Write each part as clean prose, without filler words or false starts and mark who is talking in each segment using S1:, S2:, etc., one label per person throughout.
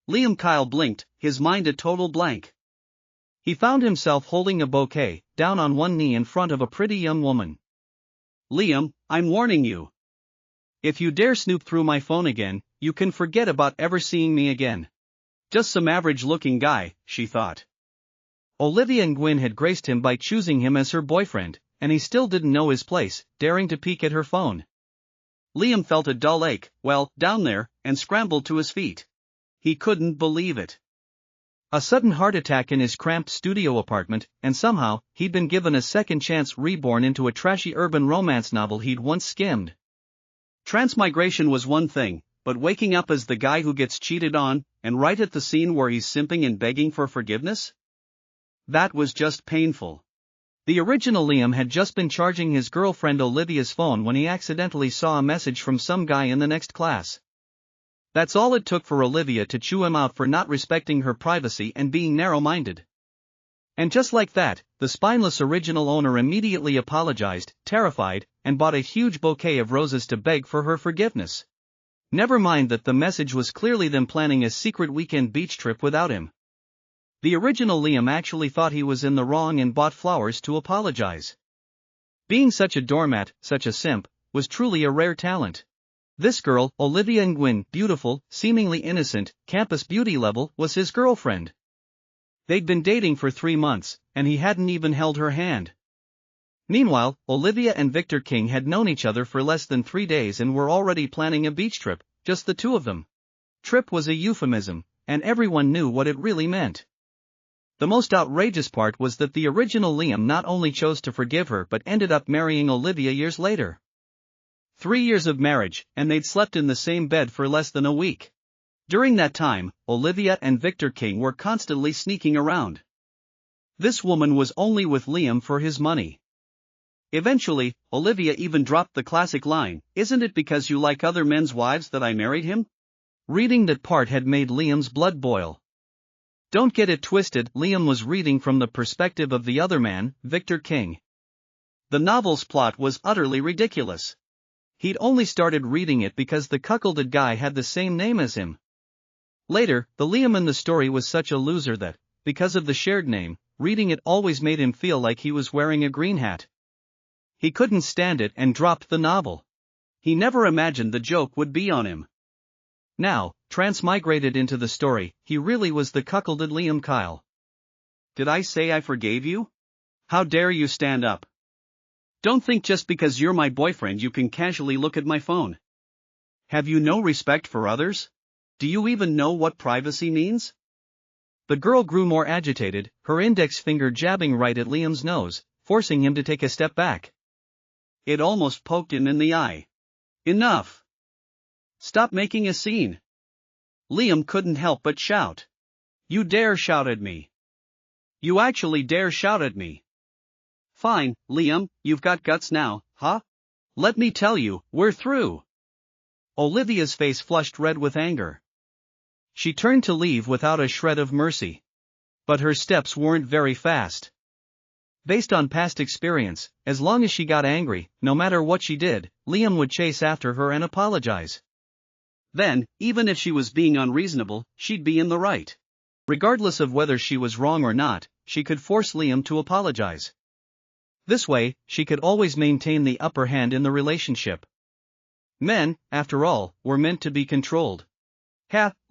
S1: Liam Kyle blinked, his mind a total blank. He found himself holding a bouquet, down on one knee in front of a pretty young woman. Liam, I'm warning you. If you dare snoop through my phone again, you can forget about ever seeing me again. Just some average-looking guy, she thought. Olivia Nguyen had graced him by choosing him as her boyfriend, and he still didn't know his place, daring to peek at her phone. Liam felt a dull ache, down there, and scrambled to his feet. He couldn't believe it. A sudden heart attack in his cramped studio apartment, and somehow, he'd been given a second chance reborn into a trashy urban romance novel he'd once skimmed. Transmigration was one thing, but waking up as the guy who gets cheated on, and right at the scene where he's simping and begging for forgiveness? That was just painful. The original Liam had just been charging his girlfriend Olivia's phone when he accidentally saw a message from some guy in the next class. That's all it took for Olivia to chew him out for not respecting her privacy and being narrow-minded. And just like that, the spineless original owner immediately apologized, terrified, and bought a huge bouquet of roses to beg for her forgiveness. Never mind that the message was clearly them planning a secret weekend beach trip without him. The original Liam actually thought he was in the wrong and bought flowers to apologize. Being such a doormat, such a simp, was truly a rare talent. This girl, Olivia Nguyen, beautiful, seemingly innocent, campus beauty level, was his girlfriend. They'd been dating for 3 months, and he hadn't even held her hand. Meanwhile, Olivia and Victor King had known each other for less than 3 days and were already planning a beach trip, just the two of them. Trip was a euphemism, and everyone knew what it really meant. The most outrageous part was that the original Liam not only chose to forgive her but ended up marrying Olivia years later. 3 years of marriage, and they'd slept in the same bed for less than a week. During that time, Olivia and Victor King were constantly sneaking around. This woman was only with Liam for his money. Eventually, Olivia even dropped the classic line, "Isn't it because you like other men's wives that I married him?" Reading that part had made Liam's blood boil. Don't get it twisted, Liam was reading from the perspective of the other man, Victor King. The novel's plot was utterly ridiculous. He'd only started reading it because the cuckolded guy had the same name as him. Later, the Liam in the story was such a loser that, because of the shared name, reading it always made him feel like he was wearing a green hat. He couldn't stand it and dropped the novel. He never imagined the joke would be on him. Now, transmigrated into the story, he really was the cuckolded Liam Kyle. Did I say I forgave you? How dare you stand up? Don't think just because you're my boyfriend you can casually look at my phone. Have you no respect for others? Do you even know what privacy means? The girl grew more agitated, her index finger jabbing right at Liam's nose, forcing him to take a step back. It almost poked him in the eye. Enough! Stop making a scene! Liam couldn't help but shout. You dare shout at me! You actually dare shout at me! Fine, Liam, you've got guts now, huh? Let me tell you, we're through. Olivia's face flushed red with anger. She turned to leave without a shred of mercy. But her steps weren't very fast. Based on past experience, as long as she got angry, no matter what she did, Liam would chase after her and apologize. Then, even if she was being unreasonable, she'd be in the right. Regardless of whether she was wrong or not, she could force Liam to apologize. This way, she could always maintain the upper hand in the relationship. Men, after all, were meant to be controlled.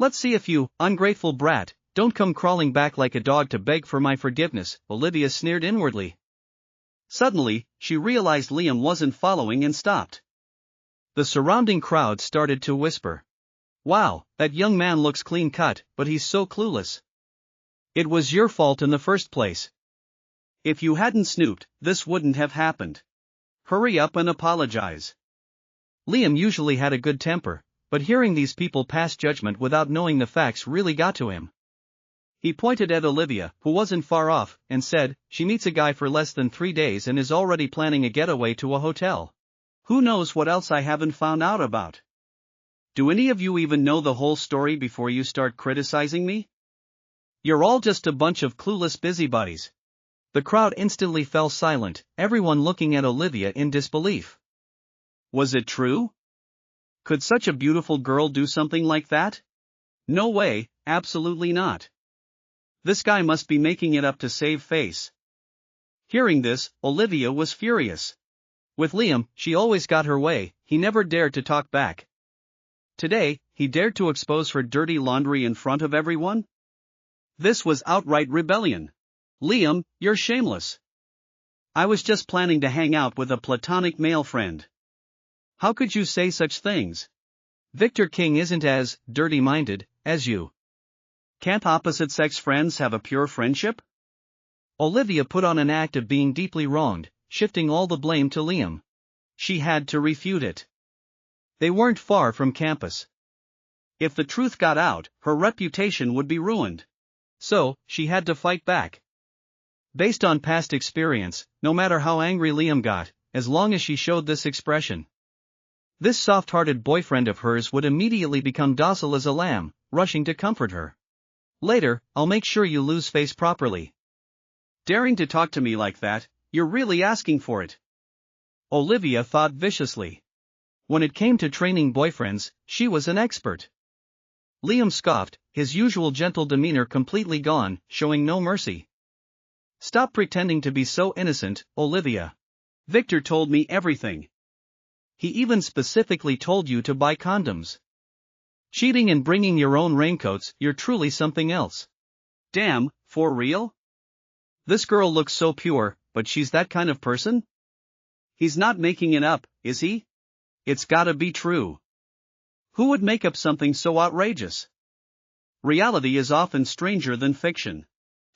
S1: Let's see if you, ungrateful brat, don't come crawling back like a dog to beg for my forgiveness, Olivia sneered inwardly. Suddenly, she realized Liam wasn't following and stopped. The surrounding crowd started to whisper. Wow, that young man looks clean-cut, but he's so clueless. It was your fault in the first place. If you hadn't snooped, this wouldn't have happened. Hurry up and apologize. Liam usually had a good temper, but hearing these people pass judgment without knowing the facts really got to him. He pointed at Olivia, who wasn't far off, and said, she meets a guy for less than 3 days and is already planning a getaway to a hotel. Who knows what else I haven't found out about? Do any of you even know the whole story before you start criticizing me? You're all just a bunch of clueless busybodies. The crowd instantly fell silent, everyone looking at Olivia in disbelief. Was it true? Could such a beautiful girl do something like that? No way, absolutely not. This guy must be making it up to save face. Hearing this, Olivia was furious. With Liam, she always got her way, he never dared to talk back. Today, he dared to expose her dirty laundry in front of everyone? This was outright rebellion. Liam, you're shameless. I was just planning to hang out with a platonic male friend. How could you say such things? Victor King isn't as dirty-minded as you. Can't opposite-sex friends have a pure friendship? Olivia put on an act of being deeply wronged, shifting all the blame to Liam. She had to refute it. They weren't far from campus. If the truth got out, her reputation would be ruined. So, she had to fight back. Based on past experience, no matter how angry Liam got, as long as she showed this expression, this soft-hearted boyfriend of hers would immediately become docile as a lamb, rushing to comfort her. Later, I'll make sure you lose face properly. Daring to talk to me like that, you're really asking for it. Olivia thought viciously. When it came to training boyfriends, she was an expert. Liam scoffed, his usual gentle demeanor completely gone, showing no mercy. Stop pretending to be so innocent, Olivia. Victor told me everything. He even specifically told you to buy condoms. Cheating and bringing your own raincoats, you're truly something else. Damn, for real? This girl looks so pure, but she's that kind of person? He's not making it up, is he? It's gotta be true. Who would make up something so outrageous? Reality is often stranger than fiction.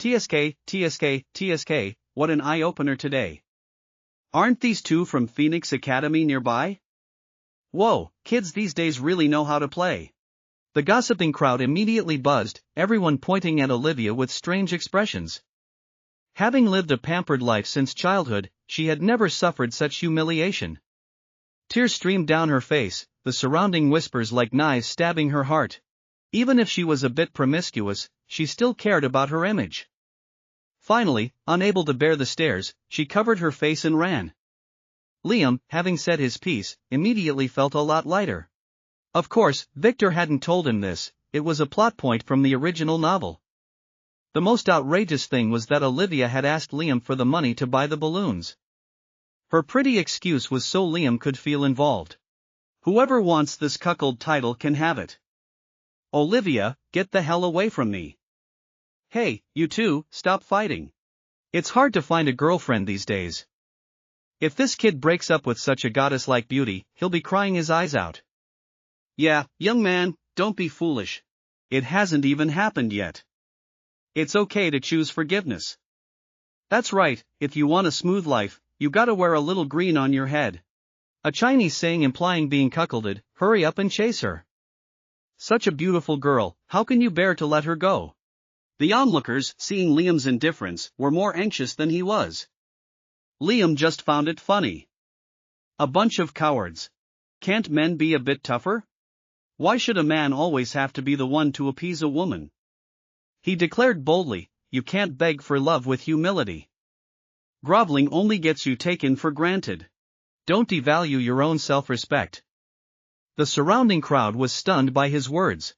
S1: TSK, what an eye-opener today. Aren't these two from Phoenix Academy nearby? Whoa, kids these days really know how to play. The gossiping crowd immediately buzzed, everyone pointing at Olivia with strange expressions. Having lived a pampered life since childhood, she had never suffered such humiliation. Tears streamed down her face, the surrounding whispers like knives stabbing her heart. Even if she was a bit promiscuous, she still cared about her image. Finally, unable to bear the stares, she covered her face and ran. Liam, having said his piece, immediately felt a lot lighter. Of course, Victor hadn't told him this, it was a plot point from the original novel. The most outrageous thing was that Olivia had asked Liam for the money to buy the balloons. Her pretty excuse was so Liam could feel involved. Whoever wants this cuckold title can have it. Olivia, get the hell away from me. Hey, you two, stop fighting. It's hard to find a girlfriend these days. If this kid breaks up with such a goddess-like beauty, he'll be crying his eyes out. Yeah, young man, don't be foolish. It hasn't even happened yet. It's okay to choose forgiveness. That's right, if you want a smooth life, you gotta wear a little green on your head. A Chinese saying implying being cuckolded, hurry up and chase her. Such a beautiful girl, how can you bear to let her go? The onlookers, seeing Liam's indifference, were more anxious than he was. Liam just found it funny. A bunch of cowards. Can't men be a bit tougher? Why should a man always have to be the one to appease a woman? He declared boldly, you can't beg for love with humility. Groveling only gets you taken for granted. Don't devalue your own self-respect. The surrounding crowd was stunned by his words.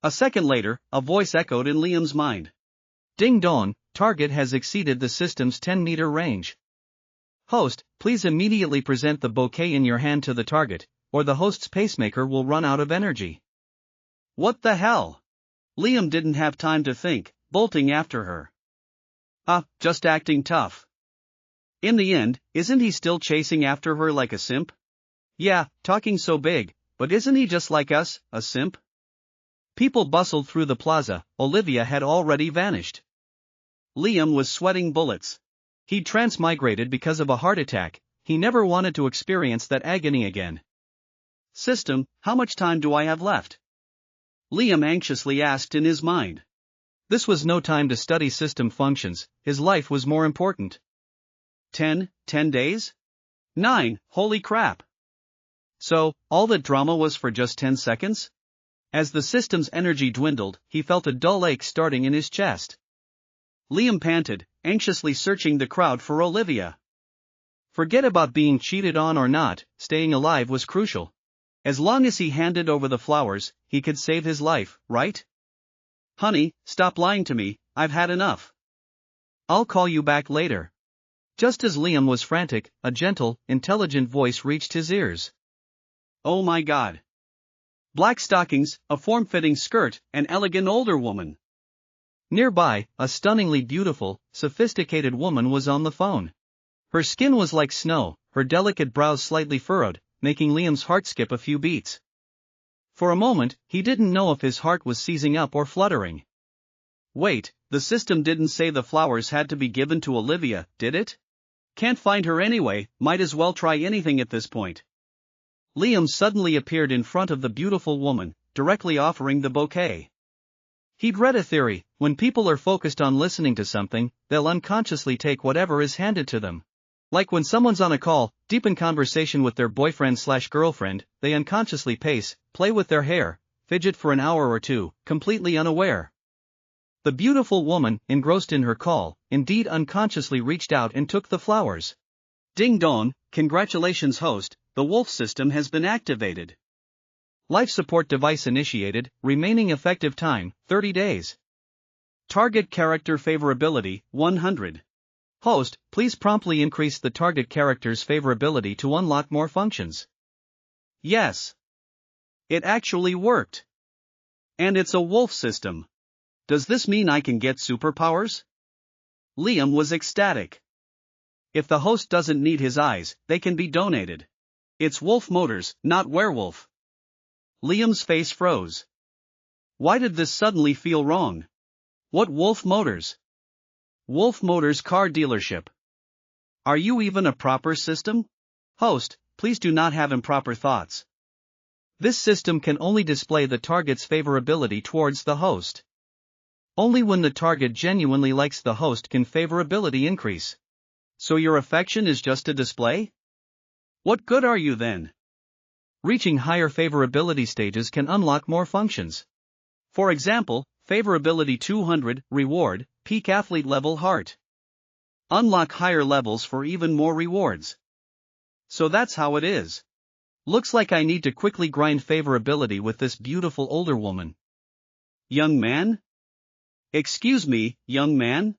S1: A second later, a voice echoed in Liam's mind. Ding dong, target has exceeded the system's 10-meter range. Host, please immediately present the bouquet in your hand to the target, or the host's pacemaker will run out of energy. What the hell? Liam didn't have time to think, bolting after her. Just acting tough. In the end, isn't he still chasing after her like a simp? Yeah, talking so big, but isn't he just like us, a simp? People bustled through the plaza, Olivia had already vanished. Liam was sweating bullets. He'd transmigrated because of a heart attack, he never wanted to experience that agony again. System, how much time do I have left? Liam anxiously asked in his mind. This was no time to study system functions, his life was more important. 10 days? 9, holy crap. So, all that drama was for just 10 seconds? As the system's energy dwindled, he felt a dull ache starting in his chest. Liam panted, anxiously searching the crowd for Olivia. Forget about being cheated on or not, staying alive was crucial. As long as he handed over the flowers, he could save his life, right? Honey, stop lying to me, I've had enough. I'll call you back later. Just as Liam was frantic, a gentle, intelligent voice reached his ears. Oh my God. Black stockings, a form-fitting skirt, an elegant older woman. Nearby, a stunningly beautiful, sophisticated woman was on the phone. Her skin was like snow, her delicate brows slightly furrowed, making Liam's heart skip a few beats. For a moment, he didn't know if his heart was seizing up or fluttering. Wait, the system didn't say the flowers had to be given to Olivia, did it? Can't find her anyway, might as well try anything at this point. Liam suddenly appeared in front of the beautiful woman, directly offering the bouquet. He'd read a theory: when people are focused on listening to something, they'll unconsciously take whatever is handed to them. Like when someone's on a call, deep in conversation with their boyfriend/girlfriend, they unconsciously pace, play with their hair, fidget for an hour or two, completely unaware. The beautiful woman, engrossed in her call, indeed unconsciously reached out and took the flowers. Ding dong, congratulations host, the wolf system has been activated. Life support device initiated, remaining effective time, 30 days. Target character favorability, 100. Host, please promptly increase the target character's favorability to unlock more functions. Yes. It actually worked. And it's a wolf system. Does this mean I can get superpowers? Liam was ecstatic. If the host doesn't need his eyes, they can be donated. It's wolf motors, not werewolf. Liam's face froze. Why did this suddenly feel wrong? What wolf motors? Wolf Motors car dealership. Are you even a proper system? Host, please do not have improper thoughts. This system can only display the target's favorability towards the host. Only when the target genuinely likes the host can favorability increase. So your affection is just a display? What good are you then? Reaching higher favorability stages can unlock more functions. For example, favorability 200, reward, peak athlete level heart. Unlock higher levels for even more rewards. So that's how it is. Looks like I need to quickly grind favorability with this beautiful older woman. Young man? Excuse me, young man?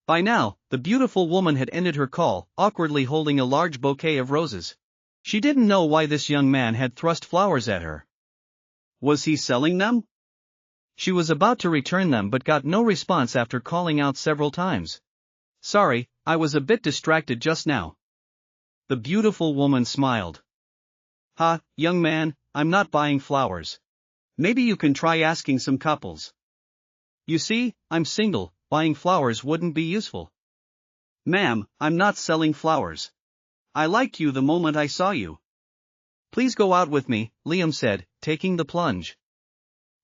S1: By now, the beautiful woman had ended her call, awkwardly holding a large bouquet of roses. She didn't know why this young man had thrust flowers at her. Was he selling them? She was about to return them but got no response after calling out several times. Sorry, I was a bit distracted just now. The beautiful woman smiled. Ha, young man, I'm not buying flowers. Maybe you can try asking some couples. You see, I'm single, buying flowers wouldn't be useful. Ma'am, I'm not selling flowers. I liked you the moment I saw you. Please go out with me, Liam said, taking the plunge.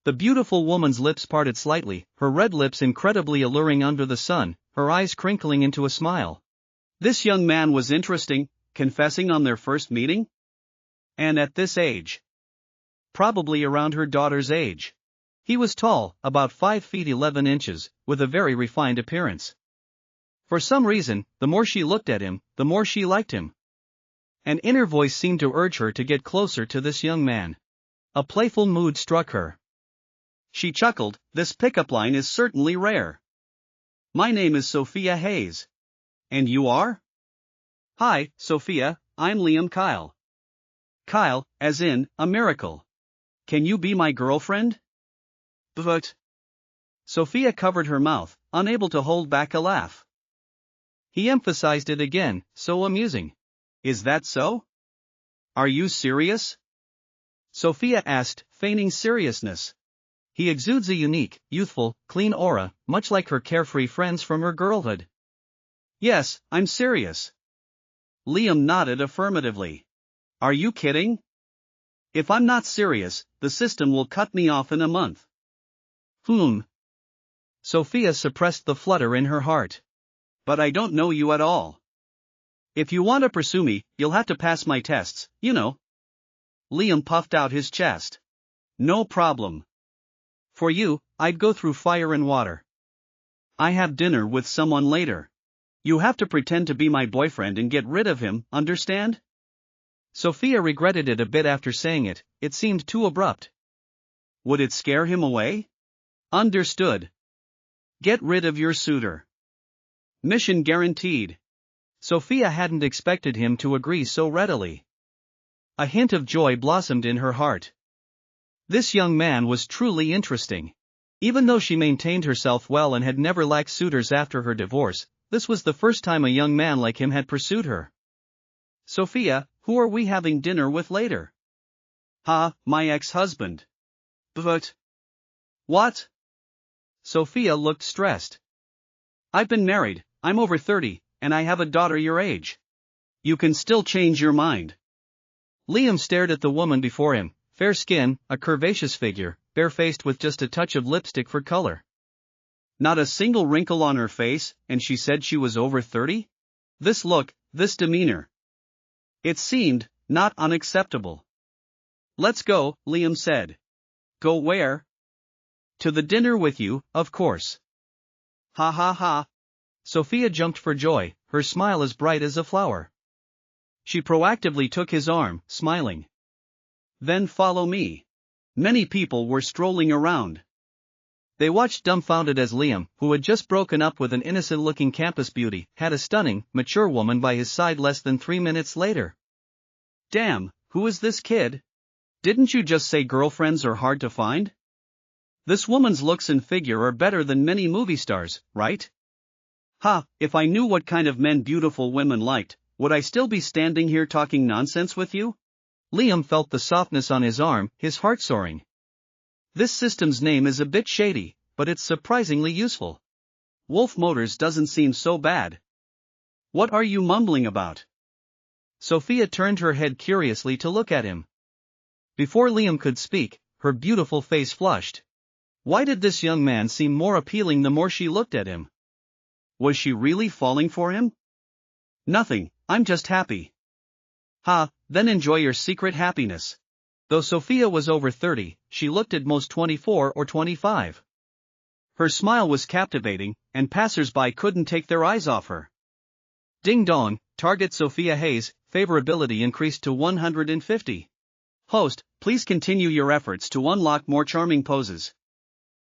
S1: The beautiful woman's lips parted slightly, her red lips incredibly alluring under the sun, her eyes crinkling into a smile. This young man was interesting, confessing on their first meeting? And at this age. Probably around her daughter's age. He was tall, about 5 feet 11 inches, with a very refined appearance. For some reason, the more she looked at him, the more she liked him. An inner voice seemed to urge her to get closer to this young man. A playful mood struck her. She chuckled, this pickup line is certainly rare. My name is Sophia Hayes. And you are? Hi, Sophia, I'm Liam Kyle. Kyle, as in, a miracle. Can you be my girlfriend? But. Sophia covered her mouth, unable to hold back a laugh. He emphasized it again, so amusing. Is that so? Are you serious? Sophia asked, feigning seriousness. He exudes a unique, youthful, clean aura, much like her carefree friends from her girlhood. Yes, I'm serious. Liam nodded affirmatively. Are you kidding? If I'm not serious, the system will cut me off in a month. Sophia suppressed the flutter in her heart. But I don't know you at all. If you want to pursue me, you'll have to pass my tests, you know. Liam puffed out his chest. No problem. For you, I'd go through fire and water. I have dinner with someone later. You have to pretend to be my boyfriend and get rid of him, understand? Sophia regretted it a bit after saying it, it seemed too abrupt. Would it scare him away? Understood. Get rid of your suitor. Mission guaranteed. Sophia hadn't expected him to agree so readily. A hint of joy blossomed in her heart. This young man was truly interesting. Even though she maintained herself well and had never lacked suitors after her divorce, this was the first time a young man like him had pursued her. Sophia, who are we having dinner with later? My ex-husband. But. What? Sophia looked stressed. I've been married, I'm over 30, and I have a daughter your age. You can still change your mind. Liam stared at the woman before him, fair skin, a curvaceous figure, barefaced with just a touch of lipstick for color. Not a single wrinkle on her face, and she said she was over 30? This look, this demeanor. It seemed not unacceptable. Let's go, Liam said. Go where? To the dinner with you, of course. Ha ha ha. Sophia jumped for joy, her smile as bright as a flower. She proactively took his arm, smiling. Then follow me. Many people were strolling around. They watched dumbfounded as Liam, who had just broken up with an innocent-looking campus beauty, had a stunning, mature woman by his side less than 3 minutes later. Damn, who is this kid? Didn't you just say girlfriends are hard to find? This woman's looks and figure are better than many movie stars, right? If I knew what kind of men beautiful women liked, would I still be standing here talking nonsense with you? Liam felt the softness on his arm, his heart soaring. This system's name is a bit shady, but it's surprisingly useful. Wolf Motors doesn't seem so bad. What are you mumbling about? Sophia turned her head curiously to look at him. Before Liam could speak, her beautiful face flushed. Why did this young man seem more appealing the more she looked at him? Was she really falling for him? Nothing, I'm just happy. Then enjoy your secret happiness. Though Sophia was over 30, she looked at most 24 or 25. Her smile was captivating, and passers-by couldn't take their eyes off her. Ding dong, target Sophia Hayes, favorability increased to 150. Host, please continue your efforts to unlock more charming poses.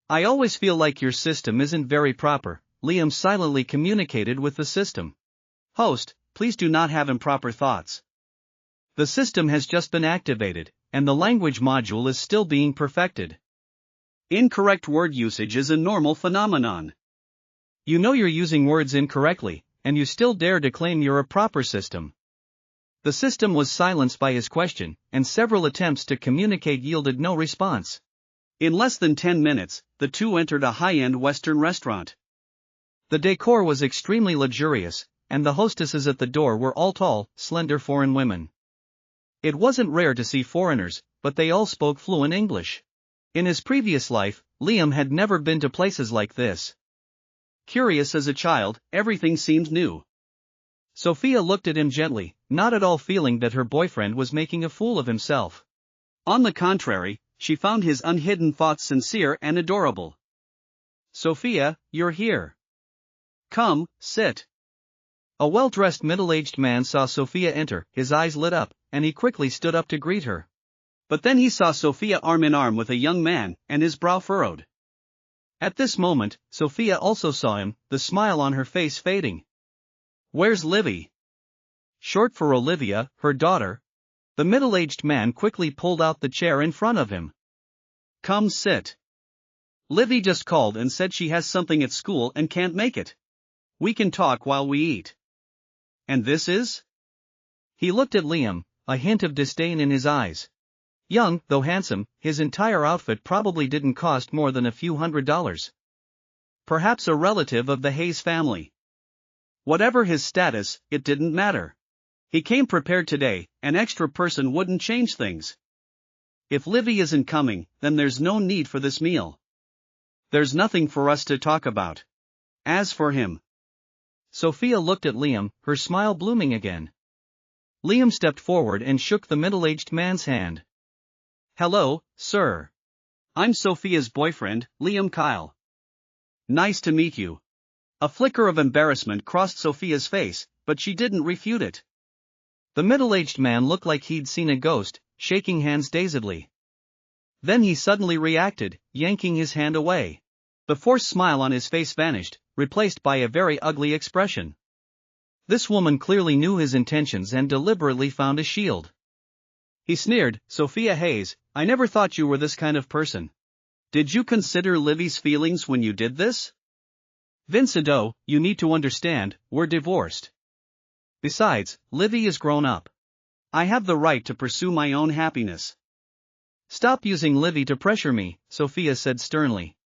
S1: I always feel like your system isn't very proper, Liam silently communicated with the system. Host, please do not have improper thoughts. The system has just been activated, and the language module is still being perfected. Incorrect word usage is a normal phenomenon. You know you're using words incorrectly, and you still dare to claim you're a proper system. The system was silenced by his question, and several attempts to communicate yielded no response. In less than 10 minutes, the two entered a high-end Western restaurant. The decor was extremely luxurious, and the hostesses at the door were all tall, slender foreign women. It wasn't rare to see foreigners, but they all spoke fluent English. In his previous life, Liam had never been to places like this. Curious as a child, everything seemed new. Sophia looked at him gently, not at all feeling that her boyfriend was making a fool of himself. On the contrary, she found his unhidden thoughts sincere and adorable. Sophia, you're here. Come, sit. A well-dressed middle-aged man saw Sophia enter, his eyes lit up, and he quickly stood up to greet her. But then he saw Sophia arm in arm with a young man, and his brow furrowed. At this moment, Sophia also saw him, the smile on her face fading. Where's Livy? Short for Olivia, her daughter. The middle-aged man quickly pulled out the chair in front of him. Come sit. Livy just called and said she has something at school and can't make it. We can talk while we eat. And this is? He looked at Liam, a hint of disdain in his eyes. Young, though handsome, his entire outfit probably didn't cost more than a few $100s. Perhaps a relative of the Hayes family. Whatever his status, it didn't matter. He came prepared today, an extra person wouldn't change things. If Livy isn't coming, then there's no need for this meal. There's nothing for us to talk about. As for him. Sophia looked at Liam, her smile blooming again. Liam stepped forward and shook the middle-aged man's hand. Hello, sir. I'm Sophia's boyfriend, Liam Kyle. Nice to meet you. A flicker of embarrassment crossed Sophia's face, but she didn't refute it. The middle-aged man looked like he'd seen a ghost, shaking hands dazedly. Then he suddenly reacted, yanking his hand away. The forced smile on his face vanished, replaced by a very ugly expression. This woman clearly knew his intentions and deliberately found a shield. He sneered, "Sophia Hayes, I never thought you were this kind of person. Did you consider Livy's feelings when you did this? Vincent O, you need to understand, we're divorced. Besides, Livy is grown up. I have the right to pursue my own happiness." "Stop using Livy to pressure me," Sophia said sternly.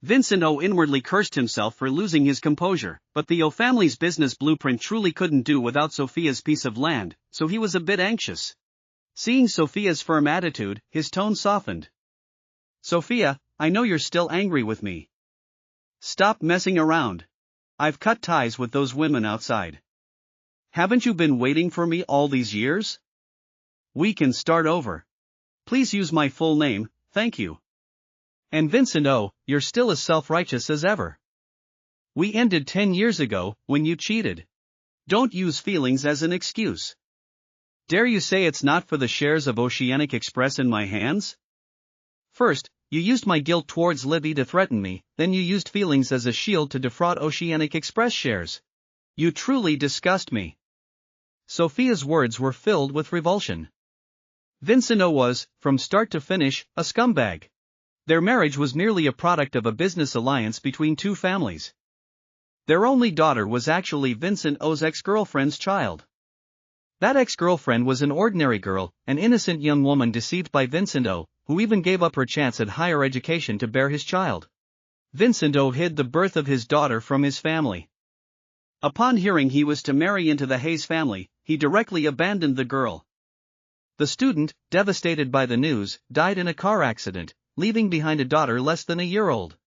S1: Vincent O inwardly cursed himself for losing his composure, but the O family's business blueprint truly couldn't do without Sophia's piece of land, so he was a bit anxious. Seeing Sophia's firm attitude, his tone softened. "Sophia, I know you're still angry with me. Stop messing around. I've cut ties with those women outside. Haven't you been waiting for me all these years? We can start over. Please use my full name, thank you. And Vincent O, you're still as self-righteous as ever. We ended 10 years ago, when you cheated. Don't use feelings as an excuse. Dare you say it's not for the shares of Oceanic Express in my hands? First, you used my guilt towards Livy to threaten me, then you used feelings as a shield to defraud Oceanic Express shares. You truly disgust me." Sophia's words were filled with revulsion. Vincent O was, from start to finish, a scumbag. Their marriage was merely a product of a business alliance between two families. Their only daughter was actually Vincent O's ex-girlfriend's child. That ex-girlfriend was an ordinary girl, an innocent young woman deceived by Vincent O, who even gave up her chance at higher education to bear his child. Vincent O hid the birth of his daughter from his family. Upon hearing he was to marry into the Hayes family, he directly abandoned the girl. The student, devastated by the news, died in a car accident, leaving behind a daughter less than a year old.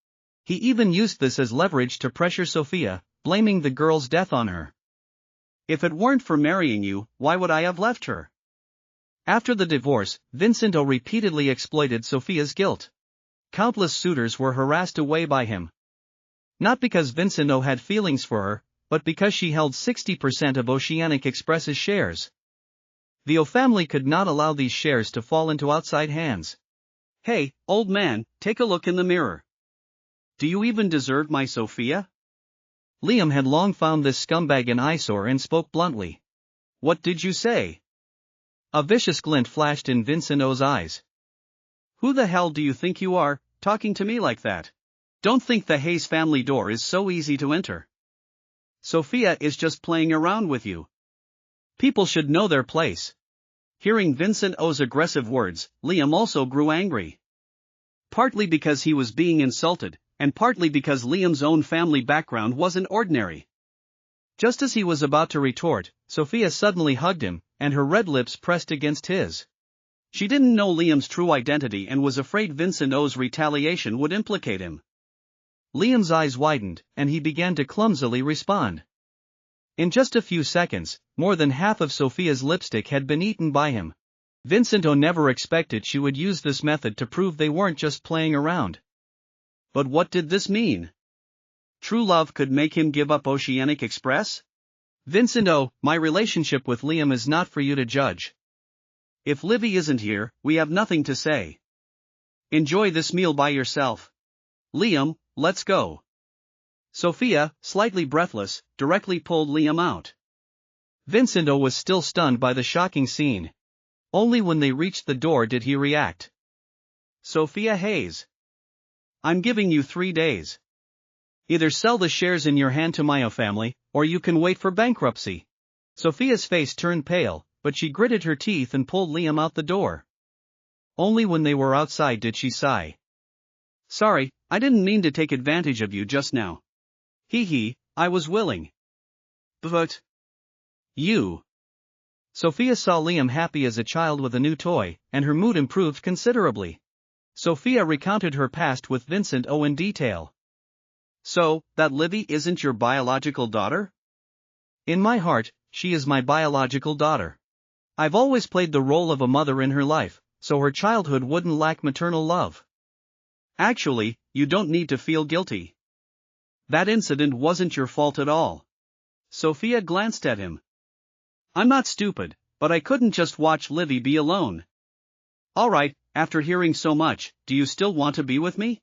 S1: He even used this as leverage to pressure Sophia, blaming the girl's death on her. "If it weren't for marrying you, why would I have left her?" After the divorce, Vincent O repeatedly exploited Sophia's guilt. Countless suitors were harassed away by him. Not because Vincent O had feelings for her, but because she held 60% of Oceanic Express's shares. The O family could not allow these shares to fall into outside hands. "Hey, old man, take a look in the mirror. Do you even deserve my Sophia?" Liam had long found this scumbag an eyesore and spoke bluntly. "What did you say?" A vicious glint flashed in Vincent O's eyes. "Who the hell do you think you are, talking to me like that? Don't think the Hayes family door is so easy to enter. Sophia is just playing around with you. People should know their place." Hearing Vincent O's aggressive words, Liam also grew angry. Partly because he was being insulted, and partly because Liam's own family background wasn't ordinary. Just as he was about to retort, Sophia suddenly hugged him, and her red lips pressed against his. She didn't know Liam's true identity and was afraid Vincent O's retaliation would implicate him. Liam's eyes widened, and he began to clumsily respond. In just a few seconds, more than half of Sophia's lipstick had been eaten by him. Vincent O never expected she would use this method to prove they weren't just playing around. But what did this mean? True love could make him give up Oceanic Express? "Vincent O, my relationship with Liam is not for you to judge. If Livy isn't here, we have nothing to say. Enjoy this meal by yourself. Liam, let's go." Sophia, slightly breathless, directly pulled Liam out. Vincent O was still stunned by the shocking scene. Only when they reached the door did he react. "Sophia Hayes. I'm giving you 3 days. Either sell the shares in your hand to my family, or you can wait for bankruptcy." Sophia's face turned pale, but she gritted her teeth and pulled Liam out the door. Only when they were outside did she sigh. "Sorry, I didn't mean to take advantage of you just now. I was willing. But you." Sophia saw Liam happy as a child with a new toy, and her mood improved considerably. Sophia recounted her past with Vincent O in detail. "So, that Livy isn't your biological daughter?" "In my heart, she is my biological daughter. I've always played the role of a mother in her life, so her childhood wouldn't lack maternal love. Actually, you don't need to feel guilty. That incident wasn't your fault at all." Sophia glanced at him. "I'm not stupid, but I couldn't just watch Livy be alone. Alright, after hearing so much, do you still want to be with me?"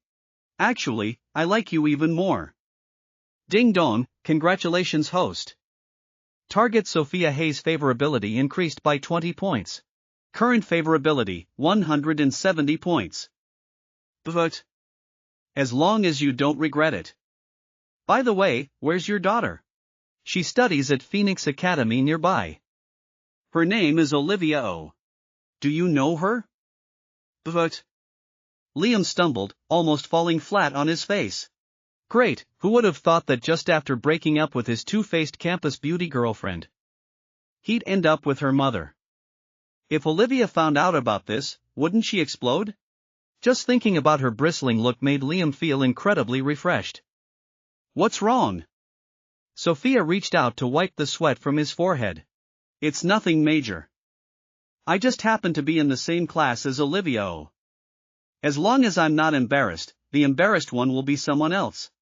S1: Actually, I like you even more. Ding dong, congratulations host. Target Sophia Hayes favorability increased by 20 points. Current favorability, 170 points. But as long as you don't regret it. By the way, where's your daughter? She studies at Phoenix Academy nearby. Her name is Olivia O. Do you know her? But Liam stumbled, almost falling flat on his face. Great, who would have thought that just after breaking up with his two-faced campus beauty girlfriend, he'd end up with her mother. If Olivia found out about this, wouldn't she explode? Just thinking about her bristling look made Liam feel incredibly refreshed. What's wrong? Sophia reached out to wipe the sweat from his forehead. It's nothing major. I just happen to be in the same class as Olivia O. As long as I'm not embarrassed, the embarrassed one will be someone else.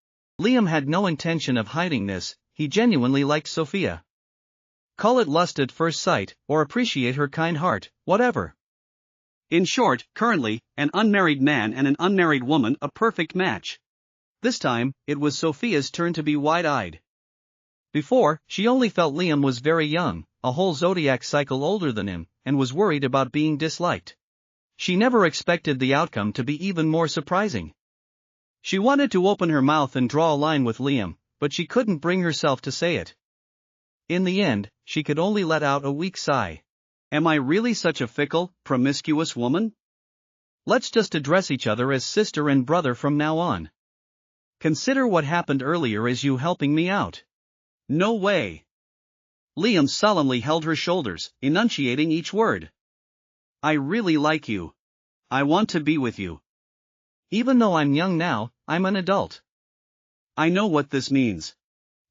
S1: Liam had no intention of hiding this, he genuinely liked Sophia. Call it lust at first sight, or appreciate her kind heart, whatever. In short, currently, an unmarried man and an unmarried woman, a perfect match. This time, it was Sophia's turn to be wide-eyed. Before, she only felt Liam was very young, a whole zodiac cycle older than him, and was worried about being disliked. She never expected the outcome to be even more surprising. She wanted to open her mouth and draw a line with Liam, but she couldn't bring herself to say it. In the end, she could only let out a weak sigh. Am I really such a fickle, promiscuous woman? Let's just address each other as sister and brother from now on. Consider what happened earlier as you helping me out. No way. Liam solemnly held her shoulders, enunciating each word. I really like you. I want to be with you. Even though I'm young now, I'm an adult. I know what this means.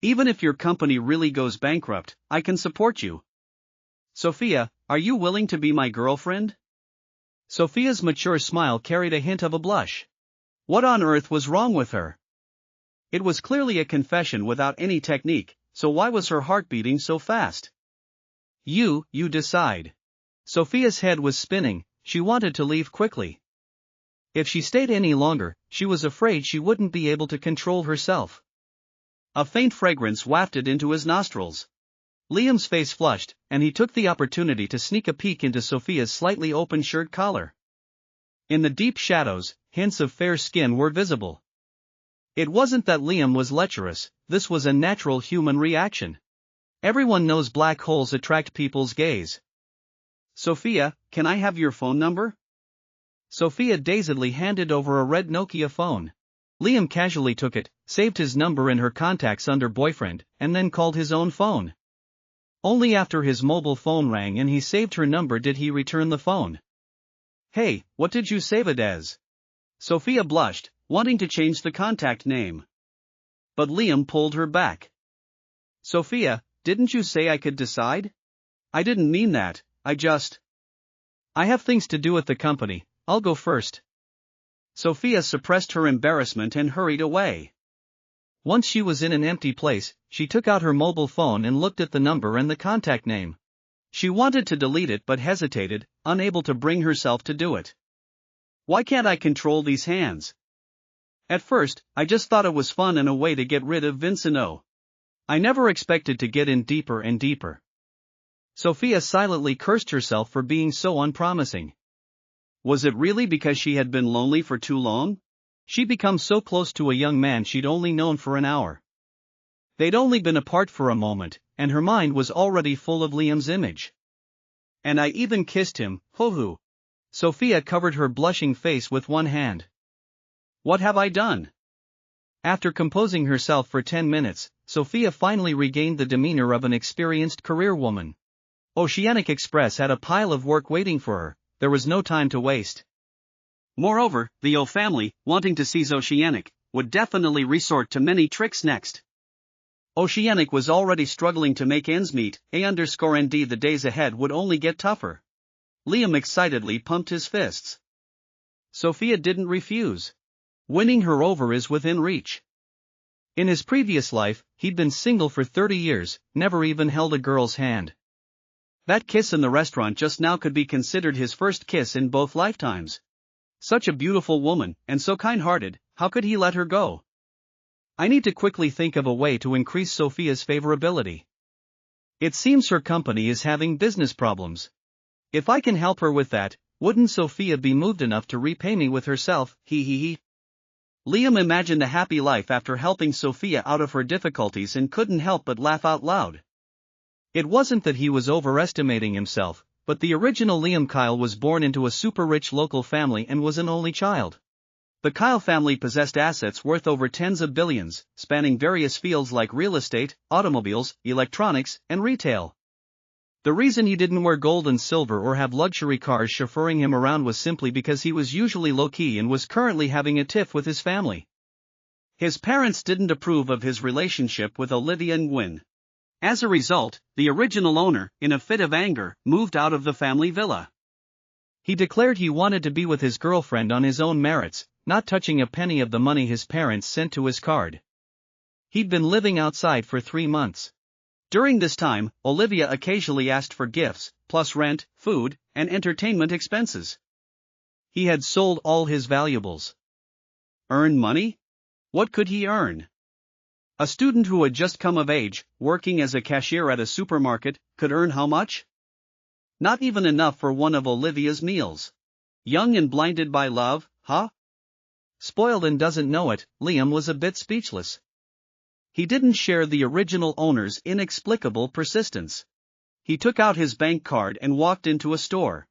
S1: Even if your company really goes bankrupt, I can support you. Sophia, are you willing to be my girlfriend? Sophia's mature smile carried a hint of a blush. What on earth was wrong with her? It was clearly a confession without any technique, so why was her heart beating so fast? You decide. Sophia's head was spinning, she wanted to leave quickly. If she stayed any longer, she was afraid she wouldn't be able to control herself. A faint fragrance wafted into his nostrils. Liam's face flushed, and he took the opportunity to sneak a peek into Sophia's slightly open shirt collar. In the deep shadows, hints of fair skin were visible. It wasn't that Liam was lecherous, this was a natural human reaction. Everyone knows black holes attract people's gaze. Sophia, can I have your phone number? Sophia dazedly handed over a red Nokia phone. Liam casually took it, saved his number in her contacts under boyfriend, and then called his own phone. Only after his mobile phone rang and he saved her number did he return the phone. Hey, what did you save it as? Sophia blushed, wanting to change the contact name. But Liam pulled her back. Sophia, didn't you say I could decide? I didn't mean that, I have things to do at the company, I'll go first. Sophia suppressed her embarrassment and hurried away. Once she was in an empty place, she took out her mobile phone and looked at the number and the contact name. She wanted to delete it but hesitated, unable to bring herself to do it. Why can't I control these hands? At first, I just thought it was fun and a way to get rid of Vincent O. I never expected to get in deeper and deeper. Sophia silently cursed herself for being so unpromising. Was it really because she had been lonely for too long? She'd become so close to a young man she'd only known for an hour. They'd only been apart for a moment, and her mind was already full of Liam's image. And I even kissed him, hoo-hoo. Sophia covered her blushing face with one hand. What have I done? After composing herself for 10 minutes, Sophia finally regained the demeanor of an experienced career woman. Oceanic Express had a pile of work waiting for her, there was no time to waste. Moreover, the O family, wanting to seize Oceanic, would definitely resort to many tricks next. Oceanic was already struggling to make ends meet, _ND the days ahead would only get tougher. Liam excitedly pumped his fists. Sophia didn't refuse. Winning her over is within reach. In his previous life, he'd been single for 30 years, never even held a girl's hand. That kiss in the restaurant just now could be considered his first kiss in both lifetimes. Such a beautiful woman, and so kind-hearted, How could he let her go? I need to quickly think of a way to increase Sophia's favorability. It seems her company is having business problems. If I can help her with that, wouldn't Sophia be moved enough to repay me with herself? He. Liam imagined a happy life after helping Sophia out of her difficulties and couldn't help but laugh out loud. It wasn't that he was overestimating himself, but the original Liam Kyle was born into a super-rich local family and was an only child. The Kyle family possessed assets worth over tens of billions, spanning various fields like real estate, automobiles, electronics, and retail. The reason he didn't wear gold and silver or have luxury cars chauffeuring him around was simply because he was usually low-key and was currently having a tiff with his family. His parents didn't approve of his relationship with Olivia and Gwyn. As a result, the original owner, in a fit of anger, moved out of the family villa. He declared he wanted to be with his girlfriend on his own merits, not touching a penny of the money his parents sent to his card. He'd been living outside for 3 months. During this time, Olivia occasionally asked for gifts, plus rent, food, and entertainment expenses. He had sold all his valuables. Earn money? What could he earn? A student who had just come of age, working as a cashier at a supermarket, could earn how much? Not even enough for one of Olivia's meals. Young and blinded by love, huh? Spoiled and doesn't know it, Liam was a bit speechless. He didn't share the original owner's inexplicable persistence. He took out his bank card and walked into a store.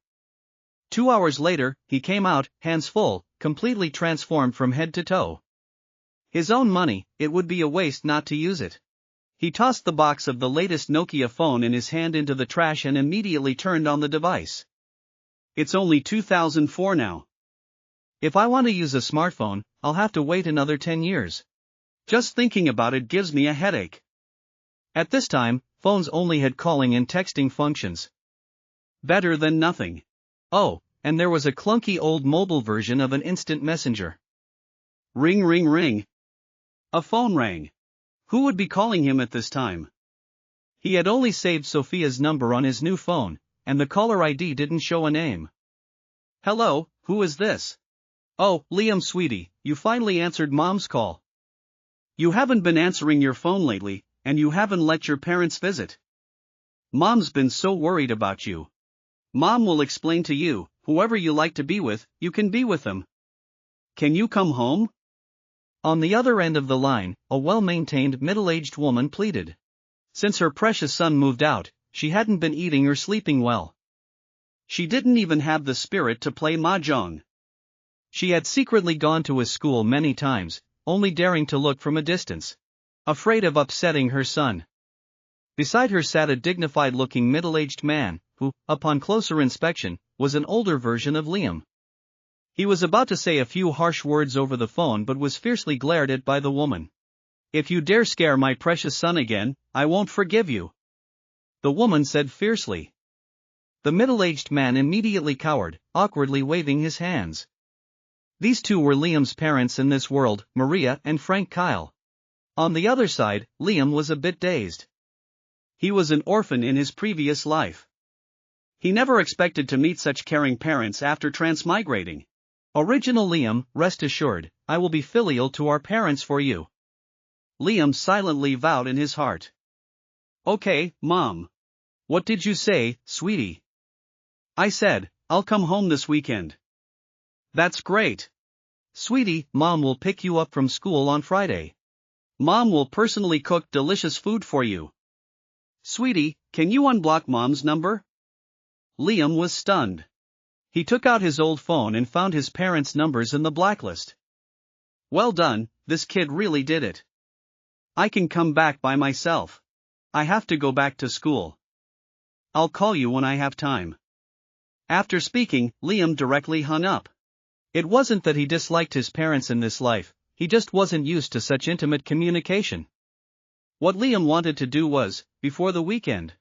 S1: 2 hours later, he came out, hands full, completely transformed from head to toe. His own money, it would be a waste not to use it. He tossed the box of the latest Nokia phone in his hand into the trash and immediately turned on the device. It's only 2004 now. If I want to use a smartphone, I'll have to wait another 10 years. Just thinking about it gives me a headache. At this time, phones only had calling and texting functions. Better than nothing. Oh, and there was a clunky old mobile version of an instant messenger. Ring ring ring. A phone rang. Who would be calling him at this time? He had only saved Sophia's number on his new phone, and the caller ID didn't show a name. Hello, who is this? Oh, Liam sweetie, you finally answered Mom's call. You haven't been answering your phone lately, and you haven't let your parents visit. Mom's been so worried about you. Mom will explain to you, whoever you like to be with, you can be with them. Can you come home? On the other end of the line, a well-maintained middle-aged woman pleaded. Since her precious son moved out, she hadn't been eating or sleeping well. She didn't even have the spirit to play mahjong. She had secretly gone to his school many times, only daring to look from a distance. Afraid of upsetting her son. Beside her sat a dignified-looking middle-aged man, who, upon closer inspection, was an older version of Liam. He was about to say a few harsh words over the phone but was fiercely glared at by the woman. If you dare scare my precious son again, I won't forgive you. The woman said fiercely. The middle-aged man immediately cowered, awkwardly waving his hands. These two were Liam's parents in this world, Maria and Frank Kyle. On the other side, Liam was a bit dazed. He was an orphan in his previous life. He never expected to meet such caring parents after transmigrating. Original Liam, rest assured, I will be filial to our parents for you. Liam silently vowed in his heart. Okay, Mom. What did you say, sweetie? I said, I'll come home this weekend. That's great. Sweetie, Mom will pick you up from school on Friday. Mom will personally cook delicious food for you. Sweetie, can you unblock Mom's number? Liam was stunned. He took out his old phone and found his parents' numbers in the blacklist. Well done, this kid really did it. I can come back by myself. I have to go back to school. I'll call you when I have time. After speaking, Liam directly hung up. It wasn't that he disliked his parents in this life, he just wasn't used to such intimate communication. What Liam wanted to do was, before the weekend,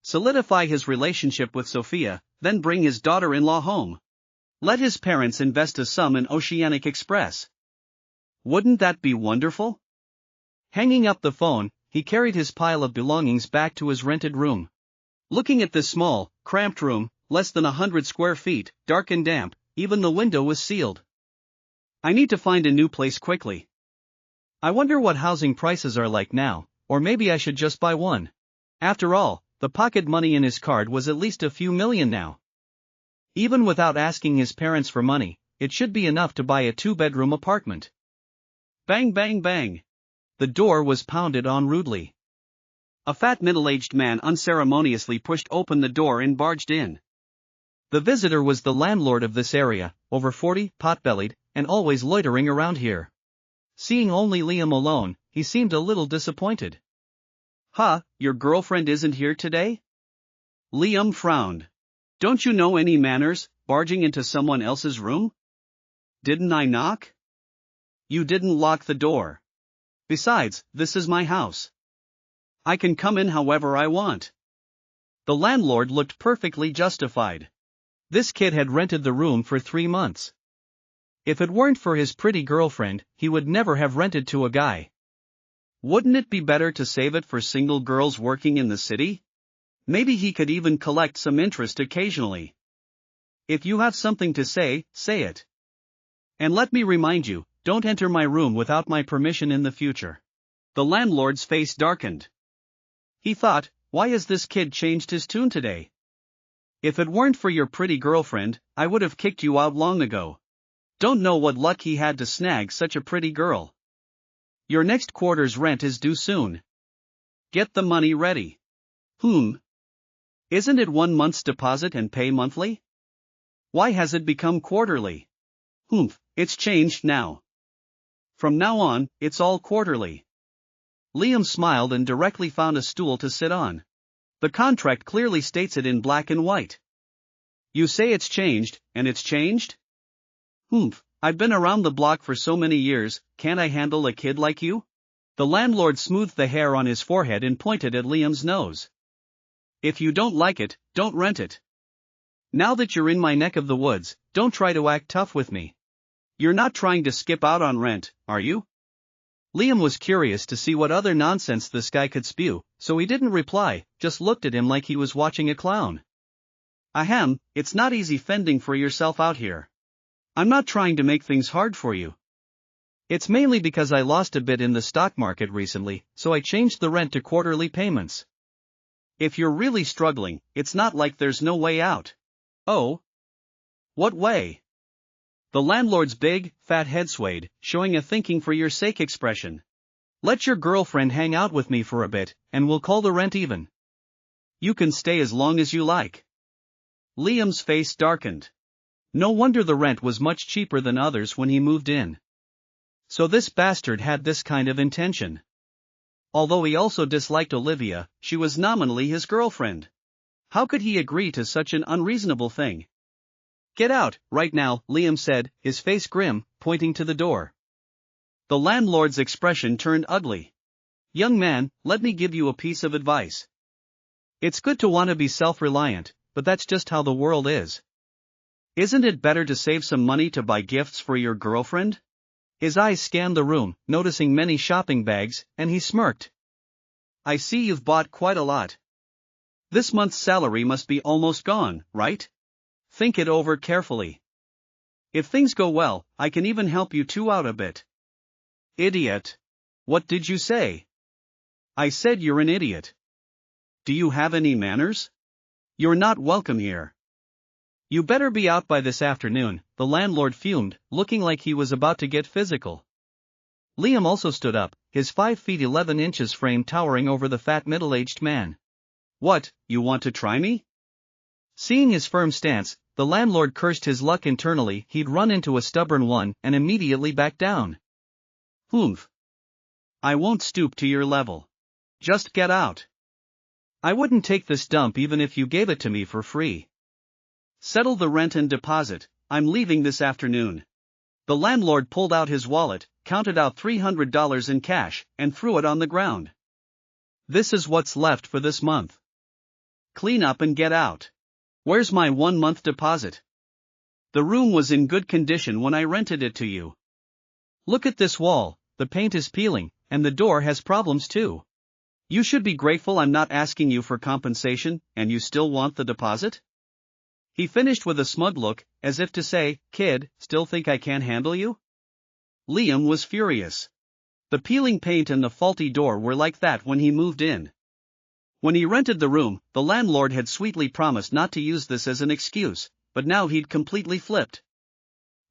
S1: solidify his relationship with Sophia, then bring his daughter-in-law home. Let his parents invest a sum in Oceanic Express. Wouldn't that be wonderful? Hanging up the phone, he carried his pile of belongings back to his rented room. Looking at this small, cramped room, less than 100 square feet, dark and damp, even the window was sealed. I need to find a new place quickly. I wonder what housing prices are like now, or maybe I should just buy one. After all, the pocket money in his card was at least a few million now. Even without asking his parents for money, it should be enough to buy a 2-bedroom apartment. Bang bang bang. The door was pounded on rudely. A fat middle-aged man unceremoniously pushed open the door and barged in. The visitor was the landlord of this area, over 40, pot-bellied, and always loitering around here. Seeing only Liam alone, he seemed a little disappointed. Huh, your girlfriend isn't here today? Liam frowned. Don't you know any manners, barging into someone else's room? Didn't I knock? You didn't lock the door. Besides, this is my house. I can come in however I want. The landlord looked perfectly justified. This kid had rented the room for 3 months. If it weren't for his pretty girlfriend, he would never have rented to a guy. Wouldn't it be better to save it for single girls working in the city? Maybe he could even collect some interest occasionally. If you have something to say, say it. And let me remind you, don't enter my room without my permission in the future. The landlord's face darkened. He thought, why has this kid changed his tune today? If it weren't for your pretty girlfriend, I would have kicked you out long ago. Don't know what luck he had to snag such a pretty girl. Your next quarter's rent is due soon. Get the money ready. Isn't it 1 month's deposit and pay monthly? Why has it become quarterly? It's changed now. From now on, it's all quarterly. Liam smiled and directly found a stool to sit on. The contract clearly states it in black and white. You say it's changed, and it's changed? I've been around the block for so many years, can't I handle a kid like you? The landlord smoothed the hair on his forehead and pointed at Liam's nose. If you don't like it, don't rent it. Now that you're in my neck of the woods, don't try to act tough with me. You're not trying to skip out on rent, are you? Liam was curious to see what other nonsense this guy could spew, so he didn't reply, just looked at him like he was watching a clown. Ahem, it's not easy fending for yourself out here. I'm not trying to make things hard for you. It's mainly because I lost a bit in the stock market recently, so I changed the rent to quarterly payments. If you're really struggling, it's not like there's no way out. Oh? What way? The landlord's big, fat head swayed, showing a thinking for your sake expression. Let your girlfriend hang out with me for a bit, and we'll call the rent even. You can stay as long as you like. Liam's face darkened. No wonder the rent was much cheaper than others when he moved in. So this bastard had this kind of intention. Although he also disliked Olivia, she was nominally his girlfriend. How could he agree to such an unreasonable thing? Get out, right now, Liam said, his face grim, pointing to the door. The landlord's expression turned ugly. Young man, let me give you a piece of advice. It's good to want to be self-reliant, but that's just how the world is. Isn't it better to save some money to buy gifts for your girlfriend? His eyes scanned the room, noticing many shopping bags, and he smirked. I see you've bought quite a lot. This month's salary must be almost gone, right? Think it over carefully. If things go well, I can even help you two out a bit. Idiot. What did you say? I said you're an idiot. Do you have any manners? You're not welcome here. You better be out by this afternoon, the landlord fumed, looking like he was about to get physical. Liam also stood up, his 5 feet 11 inches frame towering over the fat middle-aged man. What, you want to try me? Seeing his firm stance, the landlord cursed his luck internally. He'd run into a stubborn one and immediately backed down. I won't stoop to your level. Just get out. I wouldn't take this dump even if you gave it to me for free. Settle the rent and deposit, I'm leaving this afternoon. The landlord pulled out his wallet, counted out $300 in cash, and threw it on the ground. This is what's left for this month. Clean up and get out. Where's my 1-month deposit? The room was in good condition when I rented it to you. Look at this wall, the paint is peeling, and the door has problems too. You should be grateful I'm not asking you for compensation, and you still want the deposit? He finished with a smug look, as if to say, kid, still think I can't handle you? Liam was furious. The peeling paint and the faulty door were like that when he moved in. When he rented the room, the landlord had sweetly promised not to use this as an excuse, but now he'd completely flipped.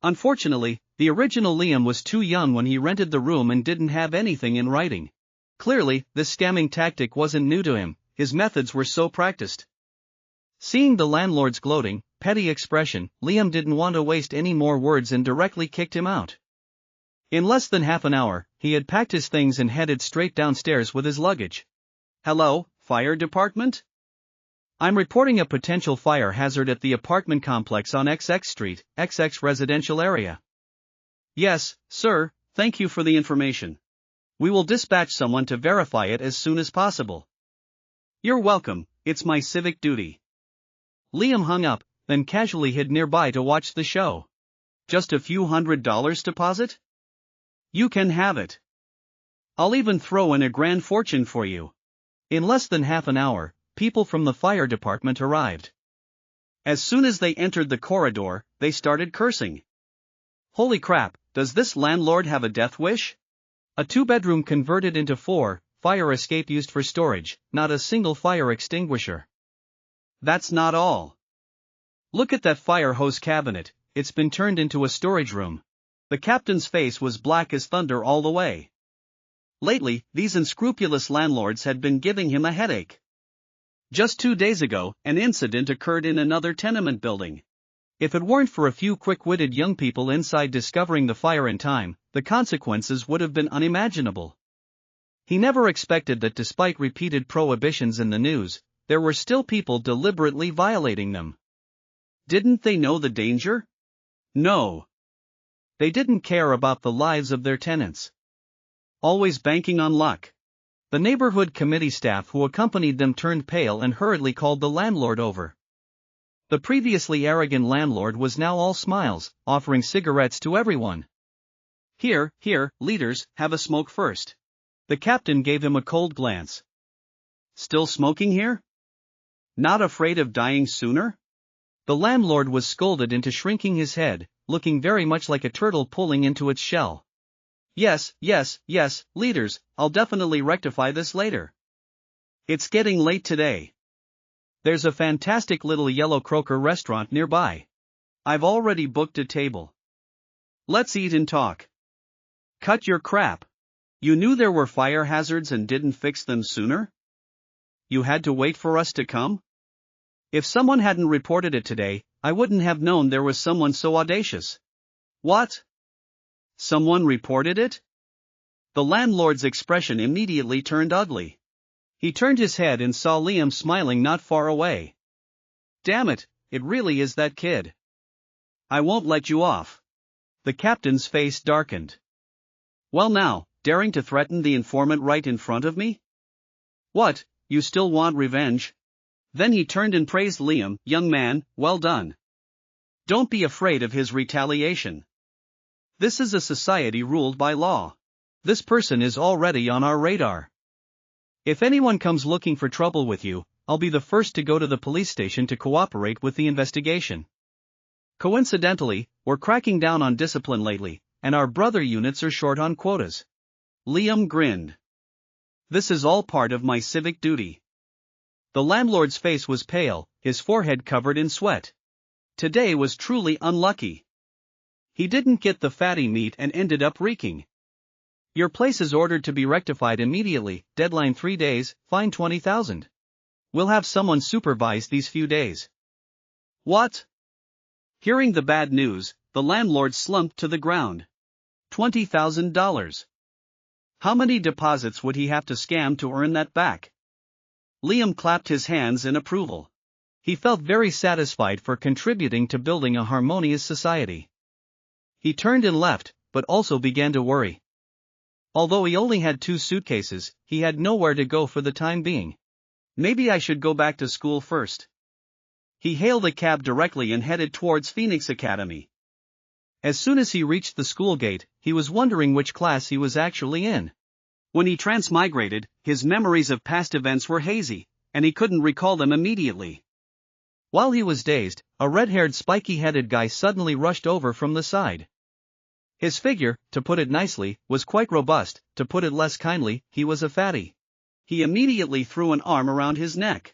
S1: Unfortunately, the original Liam was too young when he rented the room and didn't have anything in writing. Clearly, this scamming tactic wasn't new to him, his methods were so practiced. Seeing the landlord's gloating, petty expression, Liam didn't want to waste any more words and directly kicked him out. In less than half an hour, he had packed his things and headed straight downstairs with his luggage. "Hello, fire department? I'm reporting a potential fire hazard at the apartment complex on XX Street, XX residential area." "Yes, sir, thank you for the information. We will dispatch someone to verify it as soon as possible." "You're welcome, it's my civic duty." Liam hung up, then casually hid nearby to watch the show. "Just a few $100 deposit? You can have it. I'll even throw in a grand fortune for you." In less than half an hour, people from the fire department arrived. As soon as they entered the corridor, they started cursing. "Holy crap, does this landlord have a death wish? A two-bedroom converted into 4, fire escape used for storage, not a single fire extinguisher. That's not all. Look at that fire hose cabinet, it's been turned into a storage room." The captain's face was black as thunder all the way. Lately, these unscrupulous landlords had been giving him a headache. Just 2 days ago, an incident occurred in another tenement building. If it weren't for a few quick-witted young people inside discovering the fire in time, the consequences would have been unimaginable. He never expected that despite repeated prohibitions in the news, there were still people deliberately violating them. Didn't they know the danger? No. They didn't care about the lives of their tenants. Always banking on luck. The neighborhood committee staff who accompanied them turned pale and hurriedly called the landlord over. The previously arrogant landlord was now all smiles, offering cigarettes to everyone. Here, leaders, have a smoke first." The captain gave him a cold glance. "Still smoking here? Not afraid of dying sooner?" The landlord was scolded into shrinking his head, looking very much like a turtle pulling into its shell. Yes, leaders, I'll definitely rectify this later. It's getting late today. There's a fantastic little yellow croaker restaurant nearby. I've already booked a table. Let's eat and talk." "Cut your crap. You knew there were fire hazards and didn't fix them sooner? You had to wait for us to come? If someone hadn't reported it today, I wouldn't have known there was someone so audacious." "What? Someone reported it?" The landlord's expression immediately turned ugly. He turned his head and saw Liam smiling not far away. "Damn it, it really is that kid. I won't let you off." The captain's face darkened. "Well now, daring to threaten the informant right in front of me? What, you still want revenge?" Then he turned and praised Liam. "Young man, well done. Don't be afraid of his retaliation. This is a society ruled by law. This person is already on our radar. If anyone comes looking for trouble with you, I'll be the first to go to the police station to cooperate with the investigation. Coincidentally, we're cracking down on discipline lately, and our brother units are short on quotas." Liam grinned. "This is all part of my civic duty." The landlord's face was pale, his forehead covered in sweat. Today was truly unlucky. He didn't get the fatty meat and ended up reeking. "Your place is ordered to be rectified immediately, deadline 3 days, fine 20,000. We'll have someone supervise these few days." "What?" Hearing the bad news, the landlord slumped to the ground. $20,000. How many deposits would he have to scam to earn that back? Liam clapped his hands in approval. He felt very satisfied for contributing to building a harmonious society. He turned and left, but also began to worry. Although he only had 2 suitcases, he had nowhere to go for the time being. Maybe I should go back to school first. He hailed a cab directly and headed towards Phoenix Academy. As soon as he reached the school gate, he was wondering which class he was actually in. When he transmigrated, his memories of past events were hazy, and he couldn't recall them immediately. While he was dazed, a red-haired spiky-headed guy suddenly rushed over from the side. His figure, to put it nicely, was quite robust, to put it less kindly, he was a fatty. He immediately threw an arm around his neck.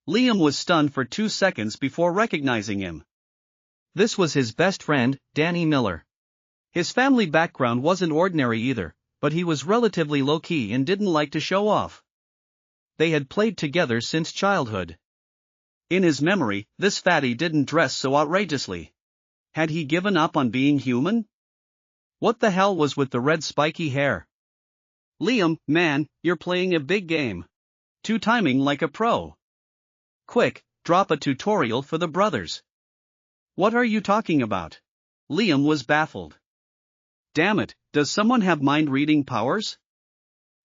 S1: Liam was stunned for 2 seconds before recognizing him. This was his best friend, Danny Miller. His family background wasn't ordinary either, but he was relatively low-key and didn't like to show off. They had played together since childhood. In his memory, this fatty didn't dress so outrageously. Had he given up on being human? What the hell was with the red spiky hair? Liam, man, you're playing a big game. Two-timing like a pro. Quick, drop a tutorial for the brothers. What are you talking about? Liam was baffled. Damn it, does someone have mind-reading powers?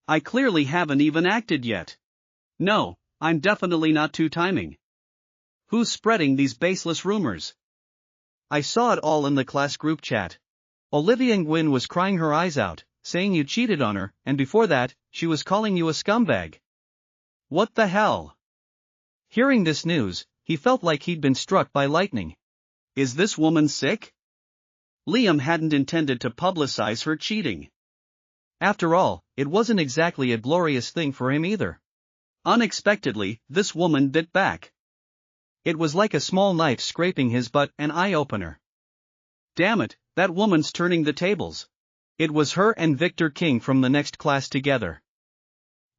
S1: I clearly haven't even acted yet. No, I'm definitely not two-timing. Who's spreading these baseless rumors? I saw it all in the class group chat. Olivia Nguyen was crying her eyes out, saying you cheated on her, and before that, she was calling you a scumbag. What the hell? Hearing this news, he felt like he'd been struck by lightning. Is this woman sick? Liam hadn't intended to publicize her cheating. After all, it wasn't exactly a glorious thing for him either. Unexpectedly, this woman bit back. It was like a small knife scraping his butt, an eye-opener. Damn it, that woman's turning the tables. It was her and Victor King from the next class together.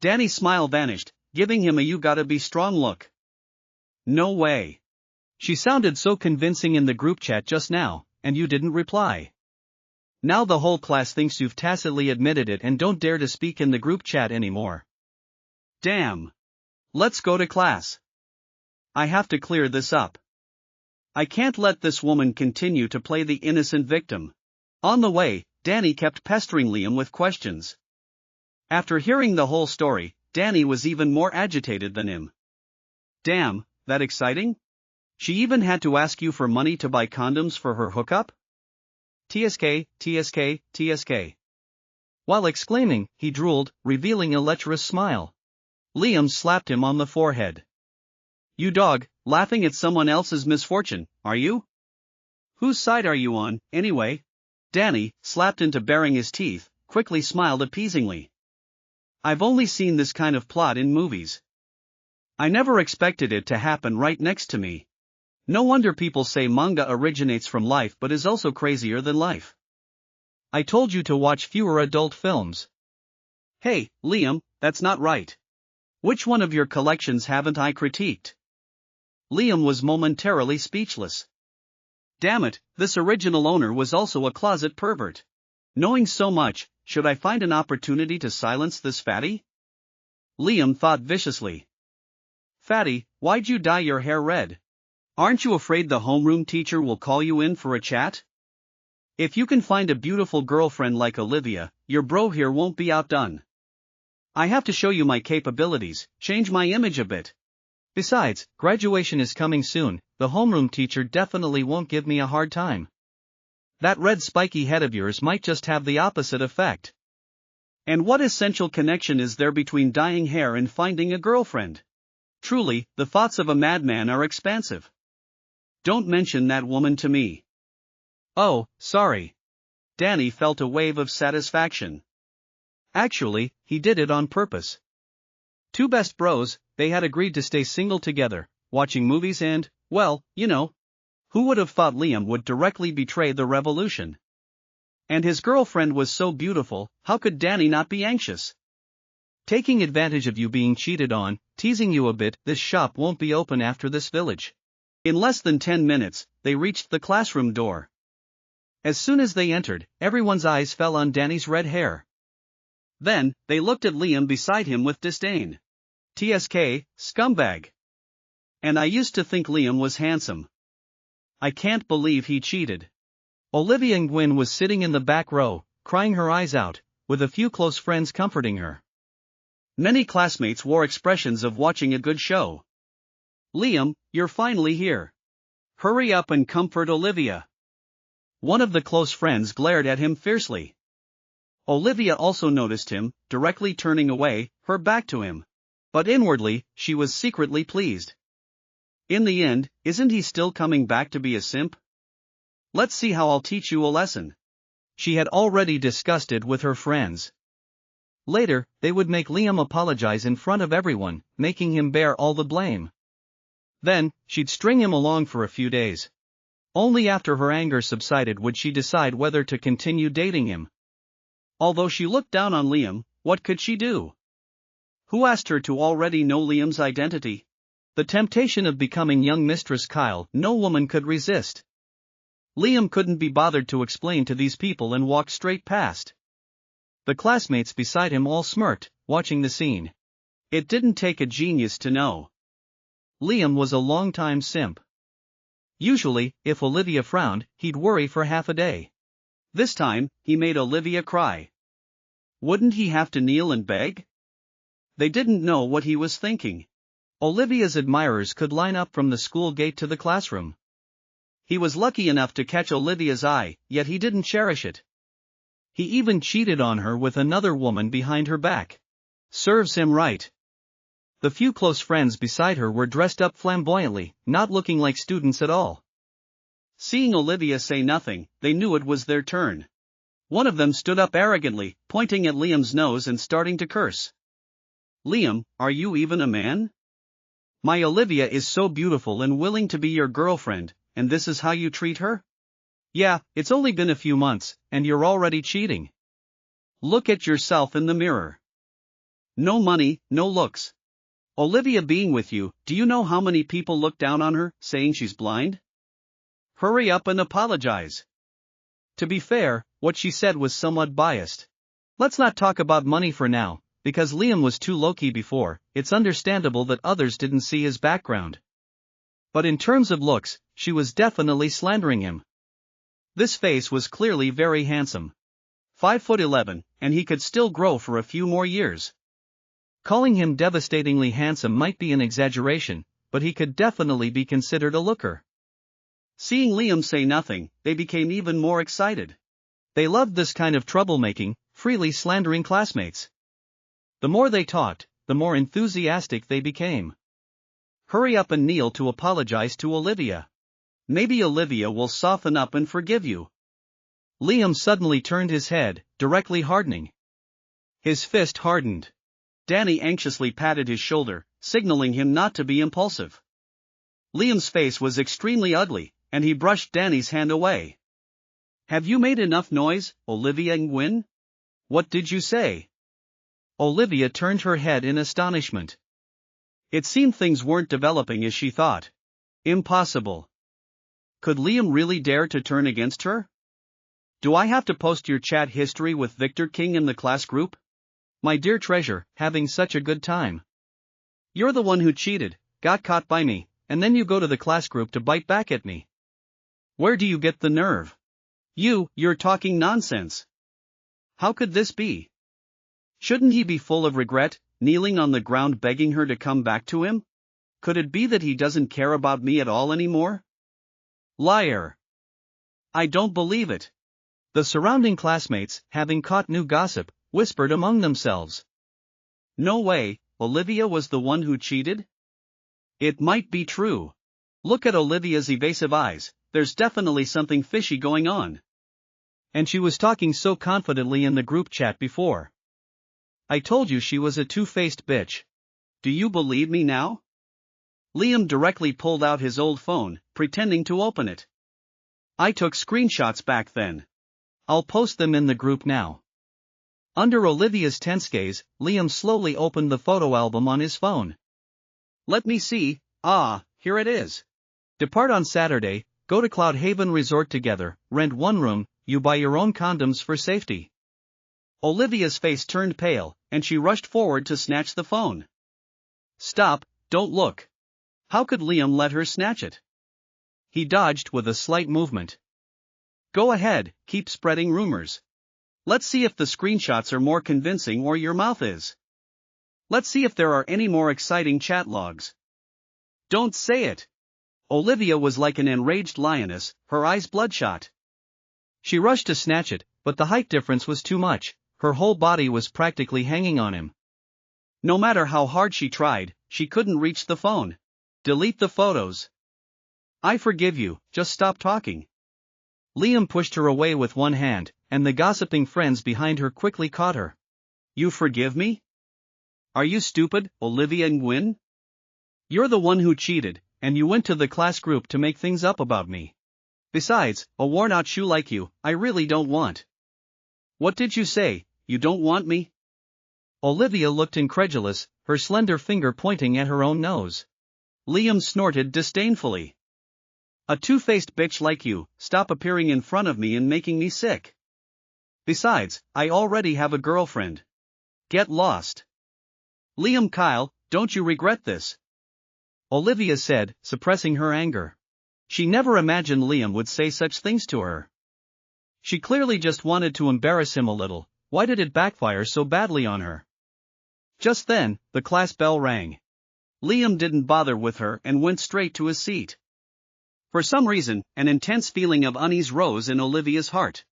S1: Danny's smile vanished, giving him a you gotta be strong look. No way. She sounded so convincing in the group chat just now, and you didn't reply. Now the whole class thinks you've tacitly admitted it and don't dare to speak in the group chat anymore. Damn. Let's go to class. I have to clear this up. I can't let this woman continue to play the innocent victim. On the way, Danny kept pestering Liam with questions. After hearing the whole story, Danny was even more agitated than him. Damn, that exciting? She even had to ask you for money to buy condoms for her hookup? TSK, TSK, TSK. While exclaiming, he drooled, revealing a lecherous smile. Liam slapped him on the forehead. You dog, laughing at someone else's misfortune, are you? Whose side are you on, anyway? Danny, slapped into baring his teeth, quickly smiled appeasingly. I've only seen this kind of plot in movies. I never expected it to happen right next to me. No wonder people say manga originates from life but is also crazier than life. I told you to watch fewer adult films. Hey, Liam, that's not right. Which one of your collections haven't I critiqued? Liam was momentarily speechless. Damn it, this original owner was also a closet pervert. Knowing so much, should I find an opportunity to silence this fatty? Liam thought viciously. Fatty, why'd you dye your hair red? Aren't you afraid the homeroom teacher will call you in for a chat? If you can find a beautiful girlfriend like Olivia, your bro here won't be outdone. I have to show you my capabilities, change my image a bit. Besides, graduation is coming soon, the homeroom teacher definitely won't give me a hard time. That red spiky head of yours might just have the opposite effect. And what essential connection is there between dyeing hair and finding a girlfriend? Truly, the thoughts of a madman are expansive. Don't mention that woman to me. Oh, sorry. Danny felt a wave of satisfaction. Actually, he did it on purpose. Two best bros, they had agreed to stay single together, watching movies and, well, you know. Who would have thought Liam would directly betray the revolution? And his girlfriend was so beautiful, how could Danny not be anxious? Taking advantage of you being cheated on, teasing you a bit, this shop won't be open after this village. In less than 10 minutes, they reached the classroom door. As soon as they entered, everyone's eyes fell on Danny's red hair. Then, they looked at Liam beside him with disdain. TSK, scumbag. And I used to think Liam was handsome. I can't believe he cheated. Olivia Nguyen was sitting in the back row, crying her eyes out, with a few close friends comforting her. Many classmates wore expressions of watching a good show. Liam, you're finally here. Hurry up and comfort Olivia. One of the close friends glared at him fiercely. Olivia also noticed him, directly turning away, her back to him. But inwardly, she was secretly pleased. In the end, isn't he still coming back to be a simp? Let's see how I'll teach you a lesson. she had already discussed it with her friends. Later, they would make Liam apologize in front of everyone, making him bear all the blame. Then, she'd string him along for a few days. Only after her anger subsided would she decide whether to continue dating him. Although she looked down on Liam, what could she do? Who asked her to already know Liam's identity? The temptation of becoming young Mistress Kyle no woman could resist. Liam couldn't be bothered to explain to these people and walked straight past. The classmates beside him all smirked, watching the scene. It didn't take a genius to know. Liam was a long-time simp. Usually, if Olivia frowned, he'd worry for half a day. This time, he made Olivia cry. Wouldn't he have to kneel and beg? They didn't know what he was thinking. Olivia's admirers could line up from the school gate to the classroom. He was lucky enough to catch Olivia's eye, yet he didn't cherish it. He even cheated on her with another woman behind her back. Serves him right. The few close friends beside her were dressed up flamboyantly, not looking like students at all. Seeing Olivia say nothing, they knew it was their turn. One of them stood up arrogantly, pointing at Liam's nose and starting to curse. Liam, are you even a man? My Olivia is so beautiful and willing to be your girlfriend, and this is how you treat her? Yeah, it's only been a few months, and you're already cheating. Look at yourself in the mirror. No money, no looks. Olivia being with you, do you know how many people look down on her, saying she's blind? Hurry up and apologize. To be fair, what she said was somewhat biased. Let's not talk about money for now, because Liam was too low-key before. It's understandable that others didn't see his background. But in terms of looks, she was definitely slandering him. This face was clearly very handsome. 5'11", and he could still grow for a few more years. Calling him devastatingly handsome might be an exaggeration, but he could definitely be considered a looker. Seeing Liam say nothing, they became even more excited. They loved this kind of troublemaking, freely slandering classmates. The more they talked, the more enthusiastic they became. Hurry up and kneel to apologize to Olivia. Maybe Olivia will soften up and forgive you. Liam suddenly turned his head, directly hardening. His fist hardened. Danny anxiously patted his shoulder, signaling him not to be impulsive. Liam's face was extremely ugly, and he brushed Danny's hand away. Have you made enough noise, Olivia Nguyen? What did you say? Olivia turned her head in astonishment. It seemed things weren't developing as she thought. Impossible. Could Liam really dare to turn against her? Do I have to post your chat history with Victor King in the class group? My dear treasure, having such a good time. You're the one who cheated, got caught by me, and then you go to the class group to bite back at me. Where do you get the nerve? You're talking nonsense. How could this be? Shouldn't he be full of regret, kneeling on the ground begging her to come back to him? Could it be that he doesn't care about me at all anymore? Liar. I don't believe it. The surrounding classmates, having caught new gossip, whispered among themselves. No way, Olivia was the one who cheated? It might be true. Look at Olivia's evasive eyes, there's definitely something fishy going on. And she was talking so confidently in the group chat before. I told you she was a two-faced bitch. Do you believe me now? Liam directly pulled out his old phone, pretending to open it. I took screenshots back then. I'll post them in the group now. Under Olivia's tense gaze, Liam slowly opened the photo album on his phone. Let me see. Here it is. Depart on Saturday, go to Cloud Haven Resort together, rent one room, you buy your own condoms for safety. Olivia's face turned pale, and she rushed forward to snatch the phone. Stop, don't look. How could Liam let her snatch it? He dodged with a slight movement. Go ahead, keep spreading rumors. Let's see if the screenshots are more convincing or your mouth is. Let's see if there are any more exciting chat logs. Don't say it. Olivia was like an enraged lioness, her eyes bloodshot. She rushed to snatch it, but the height difference was too much, her whole body was practically hanging on him. No matter how hard she tried, she couldn't reach the phone. Delete the photos. I forgive you, just stop talking. Liam pushed her away with one hand, and the gossiping friends behind her quickly caught her. You forgive me? Are you stupid, Olivia Nguyen? You're the one who cheated, and you went to the class group to make things up about me. Besides, a worn-out shoe like you, I really don't want. What did you say, you don't want me? Olivia looked incredulous, her slender finger pointing at her own nose. Liam snorted disdainfully. A two-faced bitch like you, stop appearing in front of me and making me sick. Besides, I already have a girlfriend. Get lost. Liam Kyle, don't you regret this? Olivia said, suppressing her anger. She never imagined Liam would say such things to her. She clearly just wanted to embarrass him a little. Why did it backfire so badly on her? Just then, the class bell rang. Liam didn't bother with her and went straight to his seat. For some reason, an intense feeling of unease rose in Olivia's heart.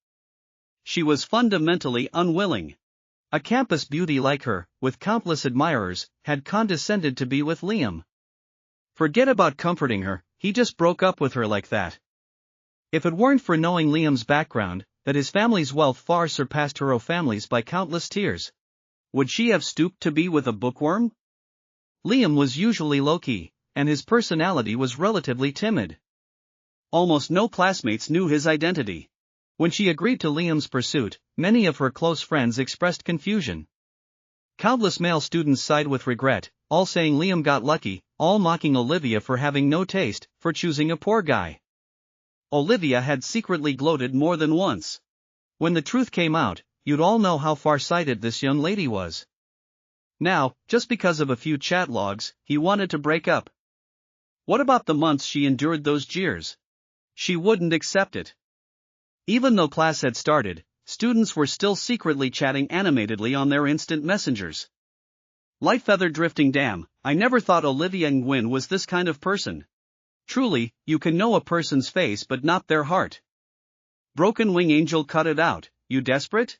S1: She was fundamentally unwilling. A campus beauty like her, with countless admirers, had condescended to be with Liam. Forget about comforting her, he just broke up with her like that. If it weren't for knowing Liam's background, that his family's wealth far surpassed her family's by countless tiers, would she have stooped to be with a bookworm? Liam was usually low-key, and his personality was relatively timid. Almost no classmates knew his identity. When she agreed to Liam's pursuit, many of her close friends expressed confusion. Countless male students sighed with regret, all saying Liam got lucky, all mocking Olivia for having no taste, for choosing a poor guy. Olivia had secretly gloated more than once. When the truth came out, you'd all know how far-sighted this young lady was. Now, just because of a few chat logs, he wanted to break up. What about the months she endured those jeers? She wouldn't accept it. Even though class had started, students were still secretly chatting animatedly on their instant messengers. Light feather drifting damn, I never thought Olivia Nguyen was this kind of person. Truly, you can know a person's face but not their heart. Broken wing angel cut it out, you desperate?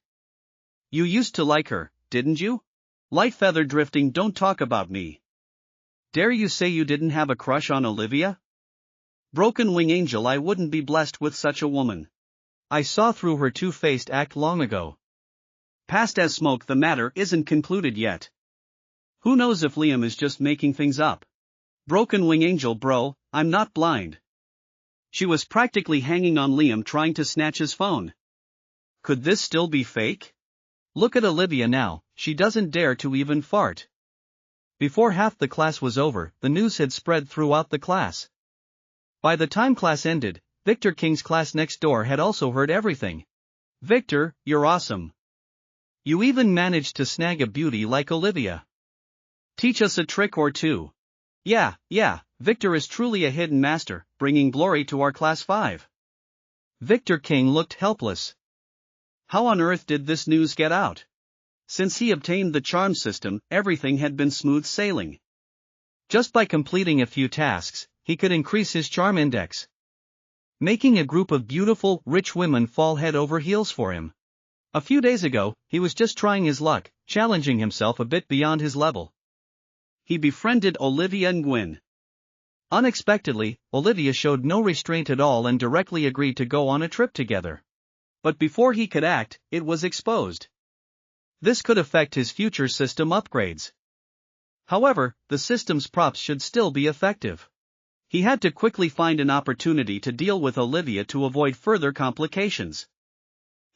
S1: You used to like her, didn't you? Light feather drifting don't talk about me. Dare you say you didn't have a crush on Olivia? Broken wing angel, I wouldn't be blessed with such a woman. I saw through her two-faced act long ago. Past as smoke, the matter isn't concluded yet. Who knows if Liam is just making things up? Broken wing angel bro, I'm not blind. She was practically hanging on Liam trying to snatch his phone. Could this still be fake? Look at Olivia now, she doesn't dare to even fart. Before half the class was over, the news had spread throughout the class. By the time class ended, Victor King's class next door had also heard everything. Victor, you're awesome. You even managed to snag a beauty like Olivia. Teach us a trick or two. Yeah, Victor is truly a hidden master, bringing glory to our class 5. Victor King looked helpless. How on earth did this news get out? Since he obtained the charm system, everything had been smooth sailing. Just by completing a few tasks, he could increase his charm index, making a group of beautiful, rich women fall head over heels for him. A few days ago, he was just trying his luck, challenging himself a bit beyond his level. He befriended Olivia Nguyen. Unexpectedly, Olivia showed no restraint at all and directly agreed to go on a trip together. But before he could act, it was exposed. This could affect his future system upgrades. However, the system's props should still be effective. He had to quickly find an opportunity to deal with Olivia to avoid further complications.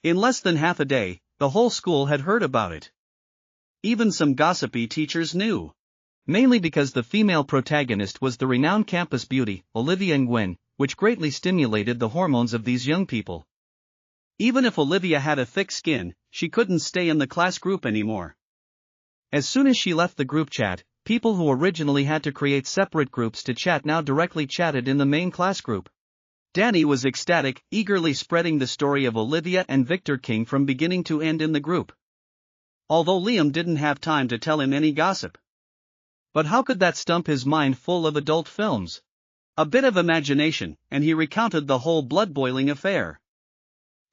S1: In less than half a day, the whole school had heard about it. Even some gossipy teachers knew. Mainly because the female protagonist was the renowned campus beauty, Olivia Nguyen, which greatly stimulated the hormones of these young people. Even if Olivia had a thick skin, she couldn't stay in the class group anymore. As soon as she left the group chat, people who originally had to create separate groups to chat now directly chatted in the main class group. Danny was ecstatic, eagerly spreading the story of Olivia and Victor King from beginning to end in the group. Although Liam didn't have time to tell him any gossip. But how could that stump his mind full of adult films? A bit of imagination, and he recounted the whole blood-boiling affair.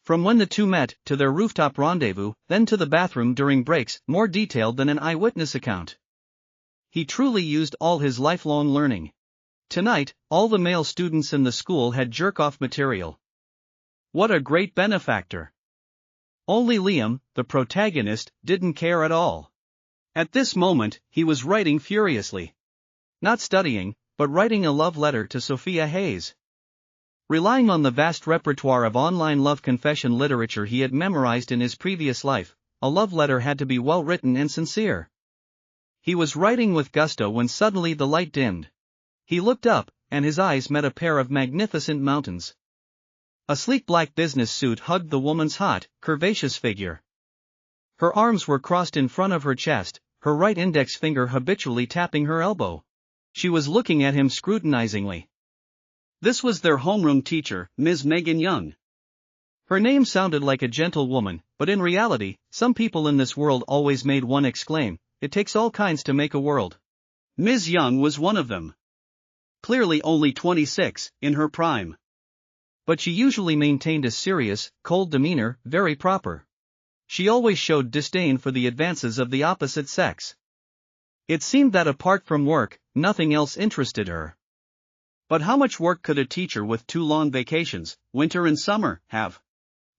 S1: From when the two met, to their rooftop rendezvous, then to the bathroom during breaks, more detailed than an eyewitness account. He truly used all his lifelong learning. Tonight, all the male students in the school had jerk-off material. What a great benefactor! Only Liam, the protagonist, didn't care at all. At this moment, he was writing furiously. Not studying, but writing a love letter to Sophia Hayes. Relying on the vast repertoire of online love confession literature he had memorized in his previous life, a love letter had to be well written and sincere. He was writing with gusto when suddenly the light dimmed. He looked up, and his eyes met a pair of magnificent mountains. A sleek black business suit hugged the woman's hot, curvaceous figure. Her arms were crossed in front of her chest, her right index finger habitually tapping her elbow. She was looking at him scrutinizingly. This was their homeroom teacher, Ms. Megan Young. Her name sounded like a gentle woman, but in reality, some people in this world always made one exclaim, "It takes all kinds to make a world." Ms. Young was one of them. Clearly only 26, in her prime. But she usually maintained a serious, cold demeanor, very proper. She always showed disdain for the advances of the opposite sex. It seemed that apart from work, nothing else interested her. But how much work could a teacher with 2 long vacations, winter and summer, have?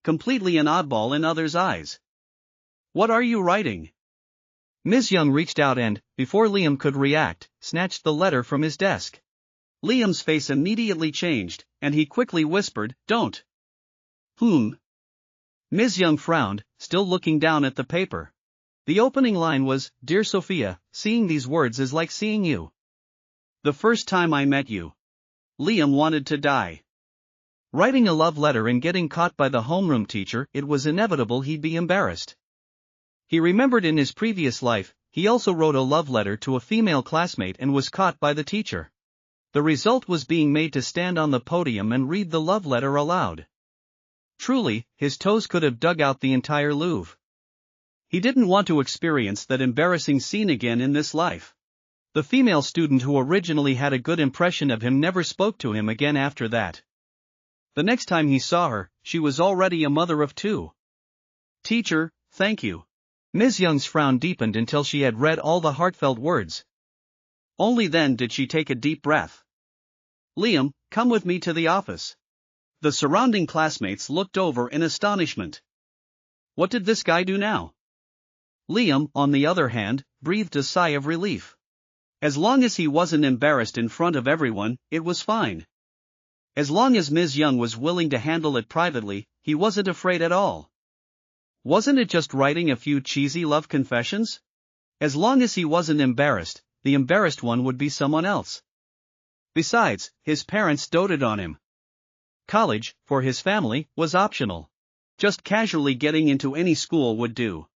S1: Completely an oddball in others' eyes. What are you writing? Ms. Young reached out and, before Liam could react, snatched the letter from his desk. Liam's face immediately changed, and he quickly whispered, "Don't." Ms. Young frowned, still looking down at the paper. The opening line was, "Dear Sophia, seeing these words is like seeing you. The first time I met you." Liam wanted to die. Writing a love letter and getting caught by the homeroom teacher, it was inevitable he'd be embarrassed. He remembered in his previous life, he also wrote a love letter to a female classmate and was caught by the teacher. The result was being made to stand on the podium and read the love letter aloud. Truly, his toes could have dug out the entire Louvre. He didn't want to experience that embarrassing scene again in this life. The female student who originally had a good impression of him never spoke to him again after that. The next time he saw her, she was already a mother of 2. "Teacher, thank you." Ms. Young's frown deepened until she had read all the heartfelt words. Only then did she take a deep breath. "Liam, come with me to the office." The surrounding classmates looked over in astonishment. What did this guy do now? Liam, on the other hand, breathed a sigh of relief. As long as he wasn't embarrassed in front of everyone, it was fine. As long as Ms. Young was willing to handle it privately, he wasn't afraid at all. Wasn't it just writing a few cheesy love confessions? As long as he wasn't embarrassed, the embarrassed one would be someone else. Besides, his parents doted on him. College, for his family, was optional. Just casually getting into any school would do.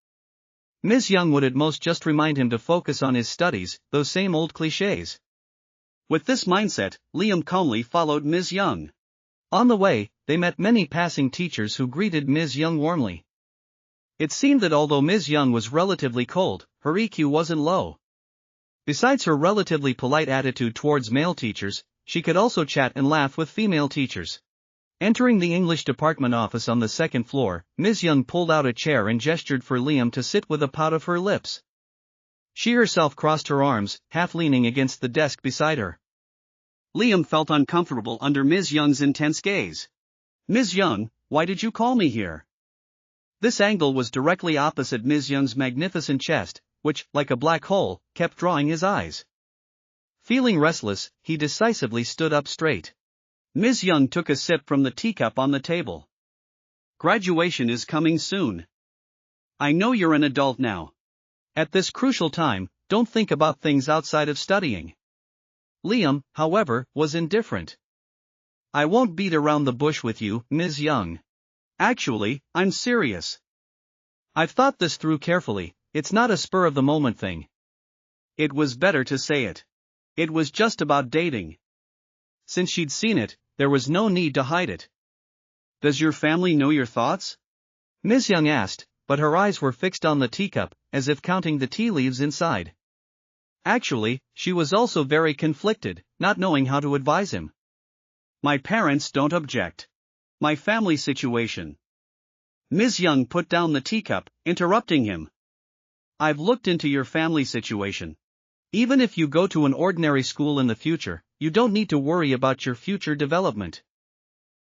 S1: Ms. Young would at most just remind him to focus on his studies, those same old clichés. With this mindset, Liam calmly followed Ms. Young. On the way, they met many passing teachers who greeted Ms. Young warmly. It seemed that although Ms. Young was relatively cold, her EQ wasn't low. Besides her relatively polite attitude towards male teachers, she could also chat and laugh with female teachers. Entering the English department office on the 2nd floor, Ms. Young pulled out a chair and gestured for Liam to sit with a pout of her lips. She herself crossed her arms, half leaning against the desk beside her. Liam felt uncomfortable under Ms. Young's intense gaze. "Ms. Young, why did you call me here?" This angle was directly opposite Ms. Young's magnificent chest, which, like a black hole, kept drawing his eyes. Feeling restless, he decisively stood up straight. Ms. Young took a sip from the teacup on the table. "Graduation is coming soon. I know you're an adult now. At this crucial time, don't think about things outside of studying." Liam, however, was indifferent. "I won't beat around the bush with you, Ms. Young. Actually, I'm serious. I've thought this through carefully, it's not a spur-of-the-moment thing." It was better to say it. It was just about dating. Since she'd seen it, there was no need to hide it. "Does your family know your thoughts?" Ms. Young asked, but her eyes were fixed on the teacup, as if counting the tea leaves inside. Actually, she was also very conflicted, not knowing how to advise him. "My parents don't object. My family situation." Ms. Young put down the teacup, interrupting him. "I've looked into your family situation. Even if you go to an ordinary school in the future, you don't need to worry about your future development.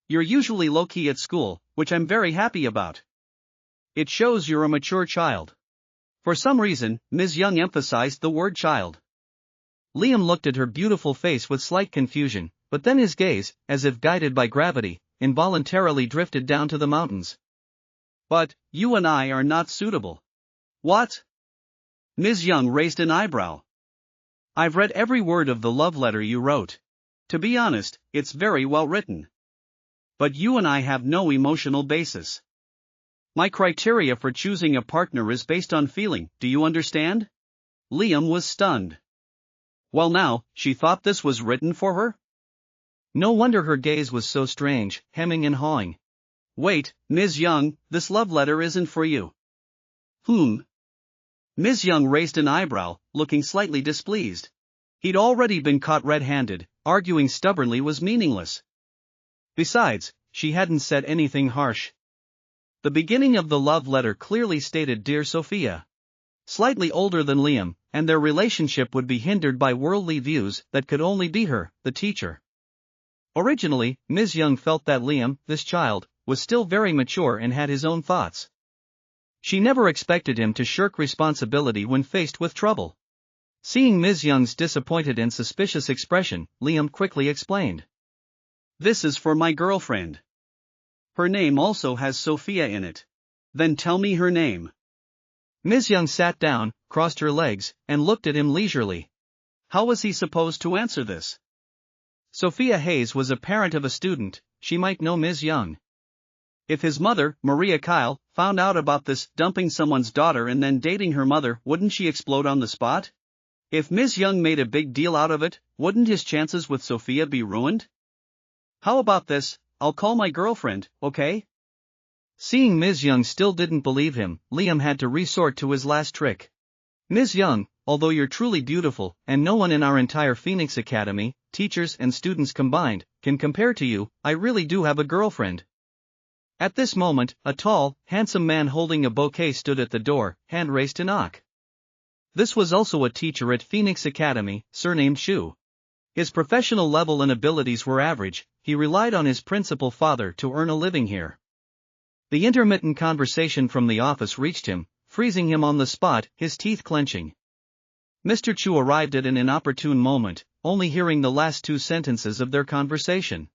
S1: You're usually low-key at school, which I'm very happy about." It shows you're a mature child. For some reason, Ms. Young emphasized the word child. Liam looked at her beautiful face with slight confusion, but then his gaze, as if guided by gravity, involuntarily drifted down to the mountains. But, you and I are not suitable. What? Ms. Young raised an eyebrow. I've read every word of the love letter you wrote. To be honest, it's very well written. But you and I have no emotional basis. My criteria for choosing a partner is based on feeling, do you understand? Liam was stunned. Well now, she thought this was written for her? No wonder her gaze was so strange, hemming and hawing. Wait, Ms. Young, this love letter isn't for you. Ms. Young raised an eyebrow, looking slightly displeased. He'd already been caught red-handed, arguing stubbornly was meaningless. Besides, she hadn't said anything harsh. The beginning of the love letter clearly stated Dear Sophia. Slightly older than Liam, and their relationship would be hindered by worldly views that could only be her, the teacher. Originally, Ms. Young felt that Liam, this child, was still very mature and had his own thoughts. She never expected him to shirk responsibility when faced with trouble. Seeing Ms. Young's disappointed and suspicious expression, Liam quickly explained. This is for my girlfriend. Her name also has Sophia in it. Then tell me her name. Ms. Young sat down, crossed her legs, and looked at him leisurely. How was he supposed to answer this? Sophia Hayes was a parent of a student, she might know Ms. Young. If his mother, Maria Kyle, found out about this, dumping someone's daughter and then dating her mother, wouldn't she explode on the spot? If Ms. Young made a big deal out of it, wouldn't his chances with Sophia be ruined? How about this, I'll call my girlfriend, okay? Seeing Ms. Young still didn't believe him, Liam had to resort to his last trick. Ms. Young, although you're truly beautiful, and no one in our entire Phoenix Academy, teachers and students combined, can compare to you, I really do have a girlfriend. At this moment, a tall, handsome man holding a bouquet stood at the door, hand raised to knock. This was also a teacher at Phoenix Academy, surnamed Shu. His professional level and abilities were average, he relied on his principal father to earn a living here. The intermittent conversation from the office reached him, freezing him on the spot, his teeth clenching. Mr. Chu arrived at an inopportune moment, only hearing the last two sentences of their conversation.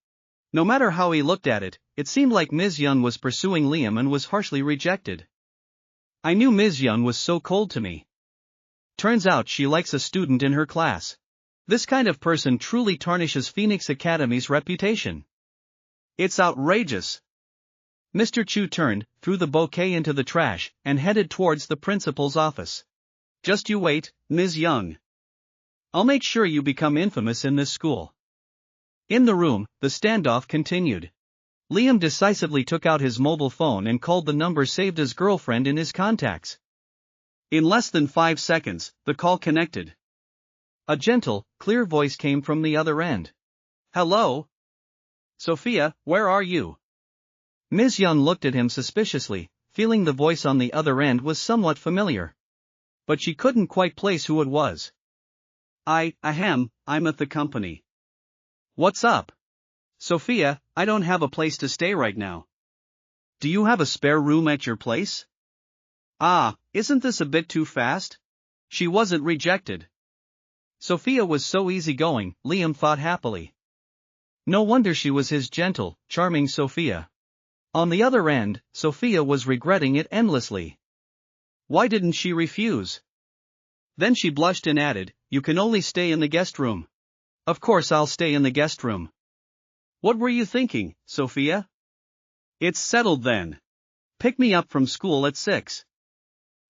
S1: No matter how he looked at it, it seemed like Ms. Young was pursuing Liam and was harshly rejected. I knew Ms. Young was so cold to me. Turns out she likes a student in her class. This kind of person truly tarnishes Phoenix Academy's reputation. It's outrageous. Mr. Chu turned, threw the bouquet into the trash, and headed towards the principal's office. Just you wait, Ms. Young. I'll make sure you become infamous in this school. In the room, the standoff continued. Liam decisively took out his mobile phone and called the number saved as girlfriend in his contacts. In less than 5 seconds, the call connected. A gentle, clear voice came from the other end. Hello? Sophia, where are you? Ms. Young looked at him suspiciously, feeling the voice on the other end was somewhat familiar. But she couldn't quite place who it was. I'm at the company. What's up? Sophia, I don't have a place to stay right now. Do you have a spare room at your place? Isn't this a bit too fast? She wasn't rejected. Sophia was so easygoing, Liam thought happily. No wonder she was his gentle, charming Sophia. On the other end, Sophia was regretting it endlessly. Why didn't she refuse? Then she blushed and added, you can only stay in the guest room. Of course I'll stay in the guest room. What were you thinking, Sophia? It's settled then. Pick me up from school at 6.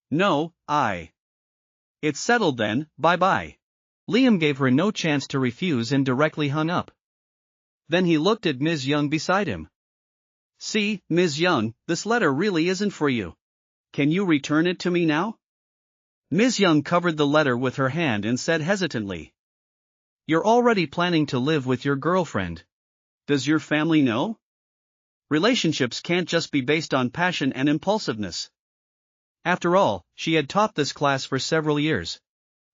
S1: No, It's settled then, bye-bye. Liam gave her no chance to refuse and directly hung up. Then he looked at Ms. Young beside him. See, Ms. Young, this letter really isn't for you. Can you return it to me now? Ms. Young covered the letter with her hand and said hesitantly. You're already planning to live with your girlfriend. Does your family know? Relationships can't just be based on passion and impulsiveness. After all, she had taught this class for several years.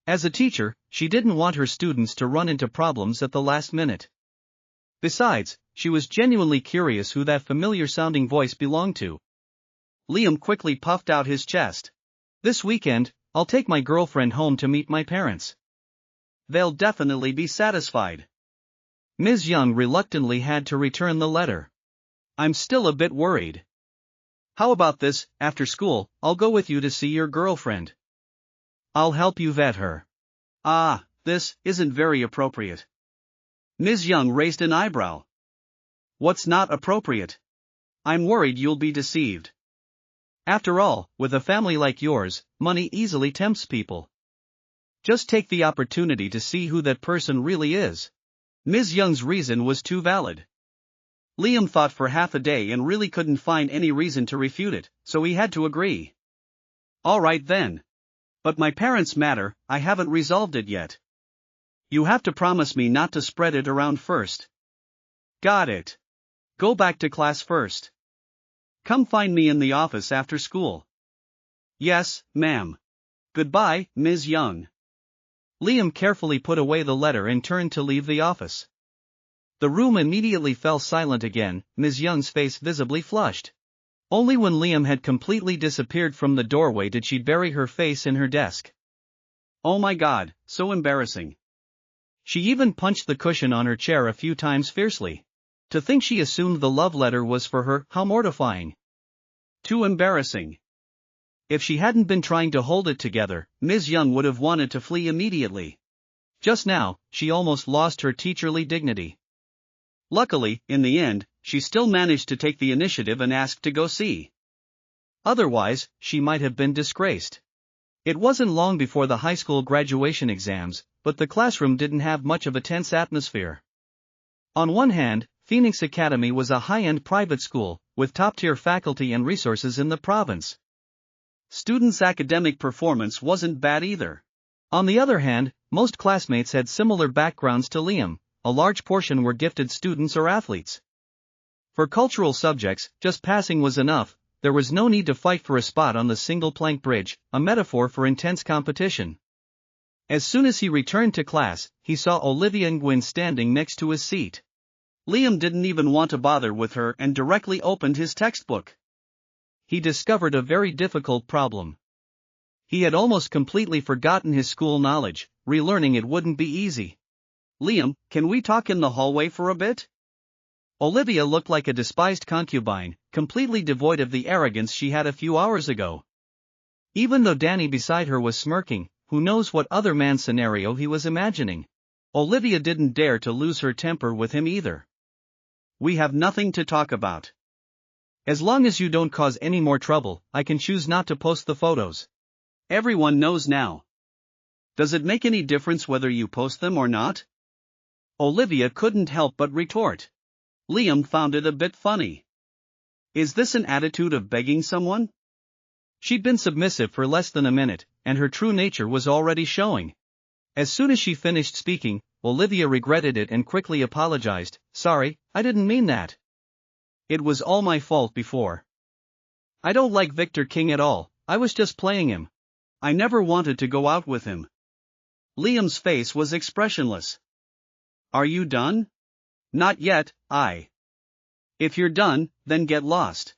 S1: As a teacher, she didn't want her students to run into problems at the last minute. Besides, she was genuinely curious who that familiar-sounding voice belonged to. Liam quickly puffed out his chest. This weekend, I'll take my girlfriend home to meet my parents. They'll definitely be satisfied. Ms. Young reluctantly had to return the letter. I'm still a bit worried. How about this, after school, I'll go with you to see your girlfriend. I'll help you vet her. Ah, this isn't very appropriate. Ms. Young raised an eyebrow. What's not appropriate? I'm worried you'll be deceived. After all, with a family like yours, money easily tempts people. Just take the opportunity to see who that person really is. Ms. Young's reason was too valid. Liam thought for half a day and really couldn't find any reason to refute it, so he had to agree. All right then. But my parents' matter, I haven't resolved it yet. You have to promise me not to spread it around first. Got it. Go back to class first. Come find me in the office after school. Yes, ma'am. Goodbye, Ms. Young. Liam carefully put away the letter and turned to leave the office. The room immediately fell silent again, Ms. Young's face visibly flushed. Only when Liam had completely disappeared from the doorway did she bury her face in her desk. Oh my God, so embarrassing. She even punched the cushion on her chair a few times fiercely. To think she assumed the love letter was for her, how mortifying. Too embarrassing. If she hadn't been trying to hold it together, Ms. Young would have wanted to flee immediately. Just now, she almost lost her teacherly dignity. Luckily, in the end, she still managed to take the initiative and ask to go see. Otherwise, she might have been disgraced. It wasn't long before the high school graduation exams, but the classroom didn't have much of a tense atmosphere. On one hand, Phoenix Academy was a high-end private school, with top-tier faculty and resources in the province. Students' academic performance wasn't bad either. On the other hand, most classmates had similar backgrounds to Liam. A large portion were gifted students or athletes. For cultural subjects, just passing was enough. There was no need to fight for a spot on the single-plank bridge, a metaphor for intense competition. As soon as he returned to class, he saw Olivia Nguyen standing next to his seat. Liam didn't even want to bother with her and directly opened his textbook. He discovered a very difficult problem. He had almost completely forgotten his school knowledge. Relearning it wouldn't be easy. Liam, can we talk in the hallway for a bit? Olivia looked like a despised concubine, completely devoid of the arrogance she had a few hours ago. Even though Danny beside her was smirking, who knows what other man's scenario he was imagining. Olivia didn't dare to lose her temper with him either. We have nothing to talk about. As long as you don't cause any more trouble, I can choose not to post the photos. Everyone knows now. Does it make any difference whether you post them or not? Olivia couldn't help but retort. Liam found it a bit funny. Is this an attitude of begging someone? She'd been submissive for less than a minute, and her true nature was already showing. As soon as she finished speaking, Olivia regretted it and quickly apologized. Sorry, I didn't mean that. It was all my fault before. I don't like Victor King at all, I was just playing him. I never wanted to go out with him. Liam's face was expressionless. Are you done? Not yet, If you're done, then get lost.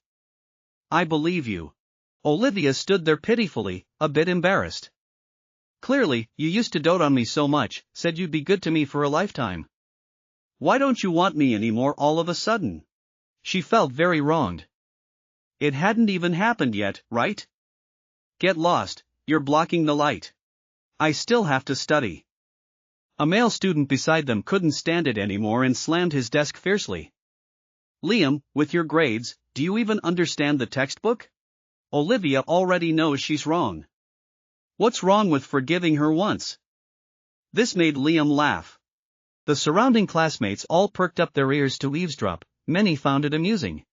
S1: I believe you. Olivia stood there pitifully, a bit embarrassed. Clearly, you used to dote on me so much, said you'd be good to me for a lifetime. Why don't you want me anymore all of a sudden? She felt very wronged. It hadn't even happened yet, right? Get lost, you're blocking the light. I still have to study. A male student beside them couldn't stand it anymore and slammed his desk fiercely. Liam, with your grades, do you even understand the textbook? Olivia already knows she's wrong. What's wrong with forgiving her once? This made Liam laugh. The surrounding classmates all perked up their ears to eavesdrop, many found it amusing.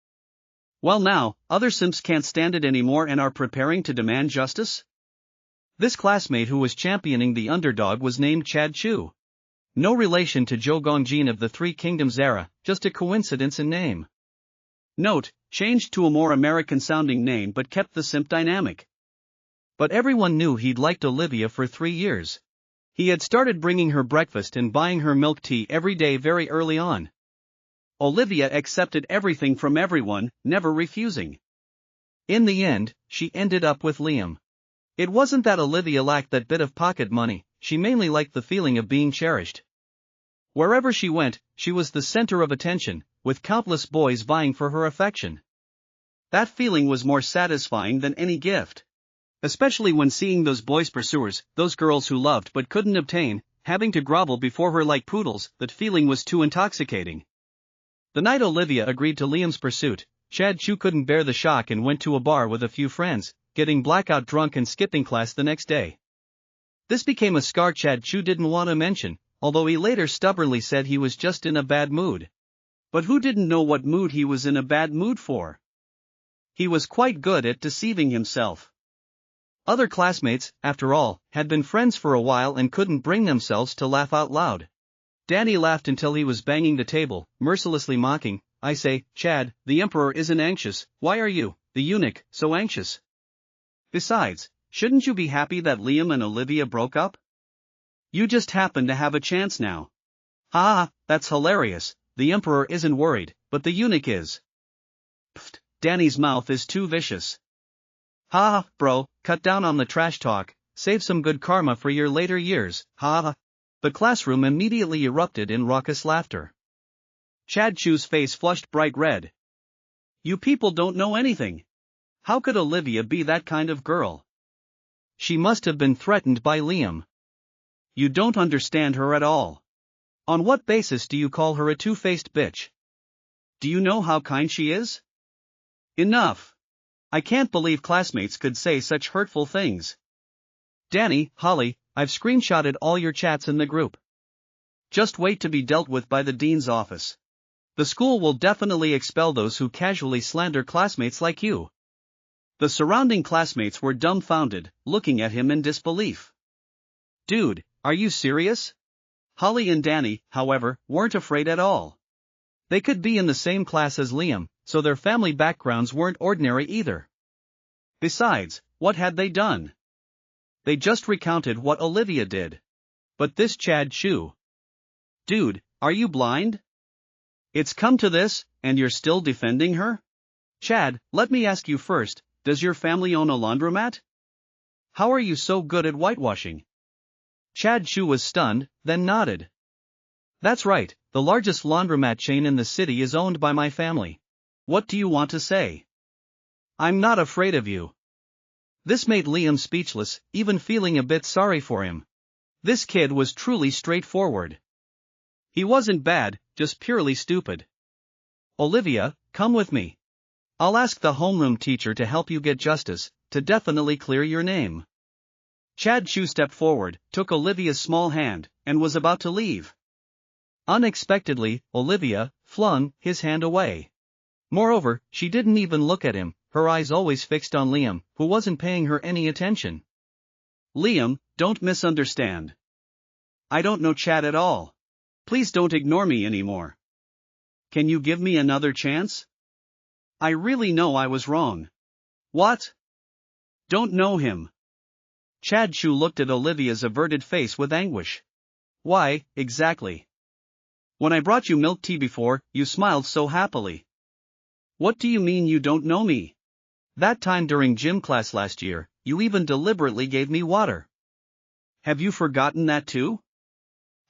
S1: Well now, other simps can't stand it anymore and are preparing to demand justice? This classmate who was championing the underdog was named Chad Chu. No relation to Zhou Gongjin of the Three Kingdoms era, just a coincidence in name. Note, changed to a more American-sounding name but kept the simp dynamic. But everyone knew he'd liked Olivia for 3 years. He had started bringing her breakfast and buying her milk tea every day very early on. Olivia accepted everything from everyone, never refusing. In the end, she ended up with Liam. It wasn't that Olivia lacked that bit of pocket money, she mainly liked the feeling of being cherished. Wherever she went, she was the center of attention, with countless boys vying for her affection. That feeling was more satisfying than any gift. Especially when seeing those boys' pursuers, those girls who loved but couldn't obtain, having to grovel before her like poodles, that feeling was too intoxicating. The night Olivia agreed to Liam's pursuit, Chad Chu couldn't bear the shock and went to a bar with a few friends, getting blackout drunk and skipping class the next day. This became a scar Chad Chu didn't want to mention, although he later stubbornly said he was just in a bad mood. But who didn't know what mood he was in a bad mood for? He was quite good at deceiving himself. Other classmates, after all, had been friends for a while and couldn't bring themselves to laugh out loud. Danny laughed until he was banging the table, mercilessly mocking, "I say, Chad, the Emperor isn't anxious, why are you, the eunuch, so anxious? Besides, shouldn't you be happy that Liam and Olivia broke up? You just happen to have a chance now." "Ha ha, that's hilarious, the Emperor isn't worried, but the eunuch is." "Pfft, Danny's mouth is too vicious." "Ha ha, bro, cut down on the trash talk, save some good karma for your later years, ha ha." The classroom immediately erupted in raucous laughter. Chad Chu's face flushed bright red. "You people don't know anything. How could Olivia be that kind of girl? She must have been threatened by Liam. You don't understand her at all. On what basis do you call her a two-faced bitch? Do you know how kind she is? Enough. I can't believe classmates could say such hurtful things. Danny, Holly, I've screenshotted all your chats in the group. Just wait to be dealt with by the dean's office. The school will definitely expel those who casually slander classmates like you." The surrounding classmates were dumbfounded, looking at him in disbelief. "Dude, are you serious?" Holly and Danny, however, weren't afraid at all. They could be in the same class as Liam, so their family backgrounds weren't ordinary either. Besides, what had they done? They just recounted what Olivia did. But this Chad Chu. Dude, are you blind? It's come to this, and you're still defending her? Chad, let me ask you first, does your family own a laundromat? How are you so good at whitewashing? Chad Chu was stunned, then nodded. That's right, the largest laundromat chain in the city is owned by my family. What do you want to say? I'm not afraid of you. This made Liam speechless, even feeling a bit sorry for him. This kid was truly straightforward. He wasn't bad, just purely stupid. Olivia, come with me. I'll ask the homeroom teacher to help you get justice, to definitely clear your name. Chad Chu stepped forward, took Olivia's small hand, and was about to leave. Unexpectedly, Olivia flung his hand away. Moreover, she didn't even look at him, her eyes always fixed on Liam, who wasn't paying her any attention. Liam, don't misunderstand. I don't know Chad at all. Please don't ignore me anymore. Can you give me another chance? I really know I was wrong. What? Don't know him. Chad Chu looked at Olivia's averted face with anguish. Why, exactly? When I brought you milk tea before, you smiled so happily. What do you mean you don't know me? That time during gym class last year, you even deliberately gave me water. Have you forgotten that too?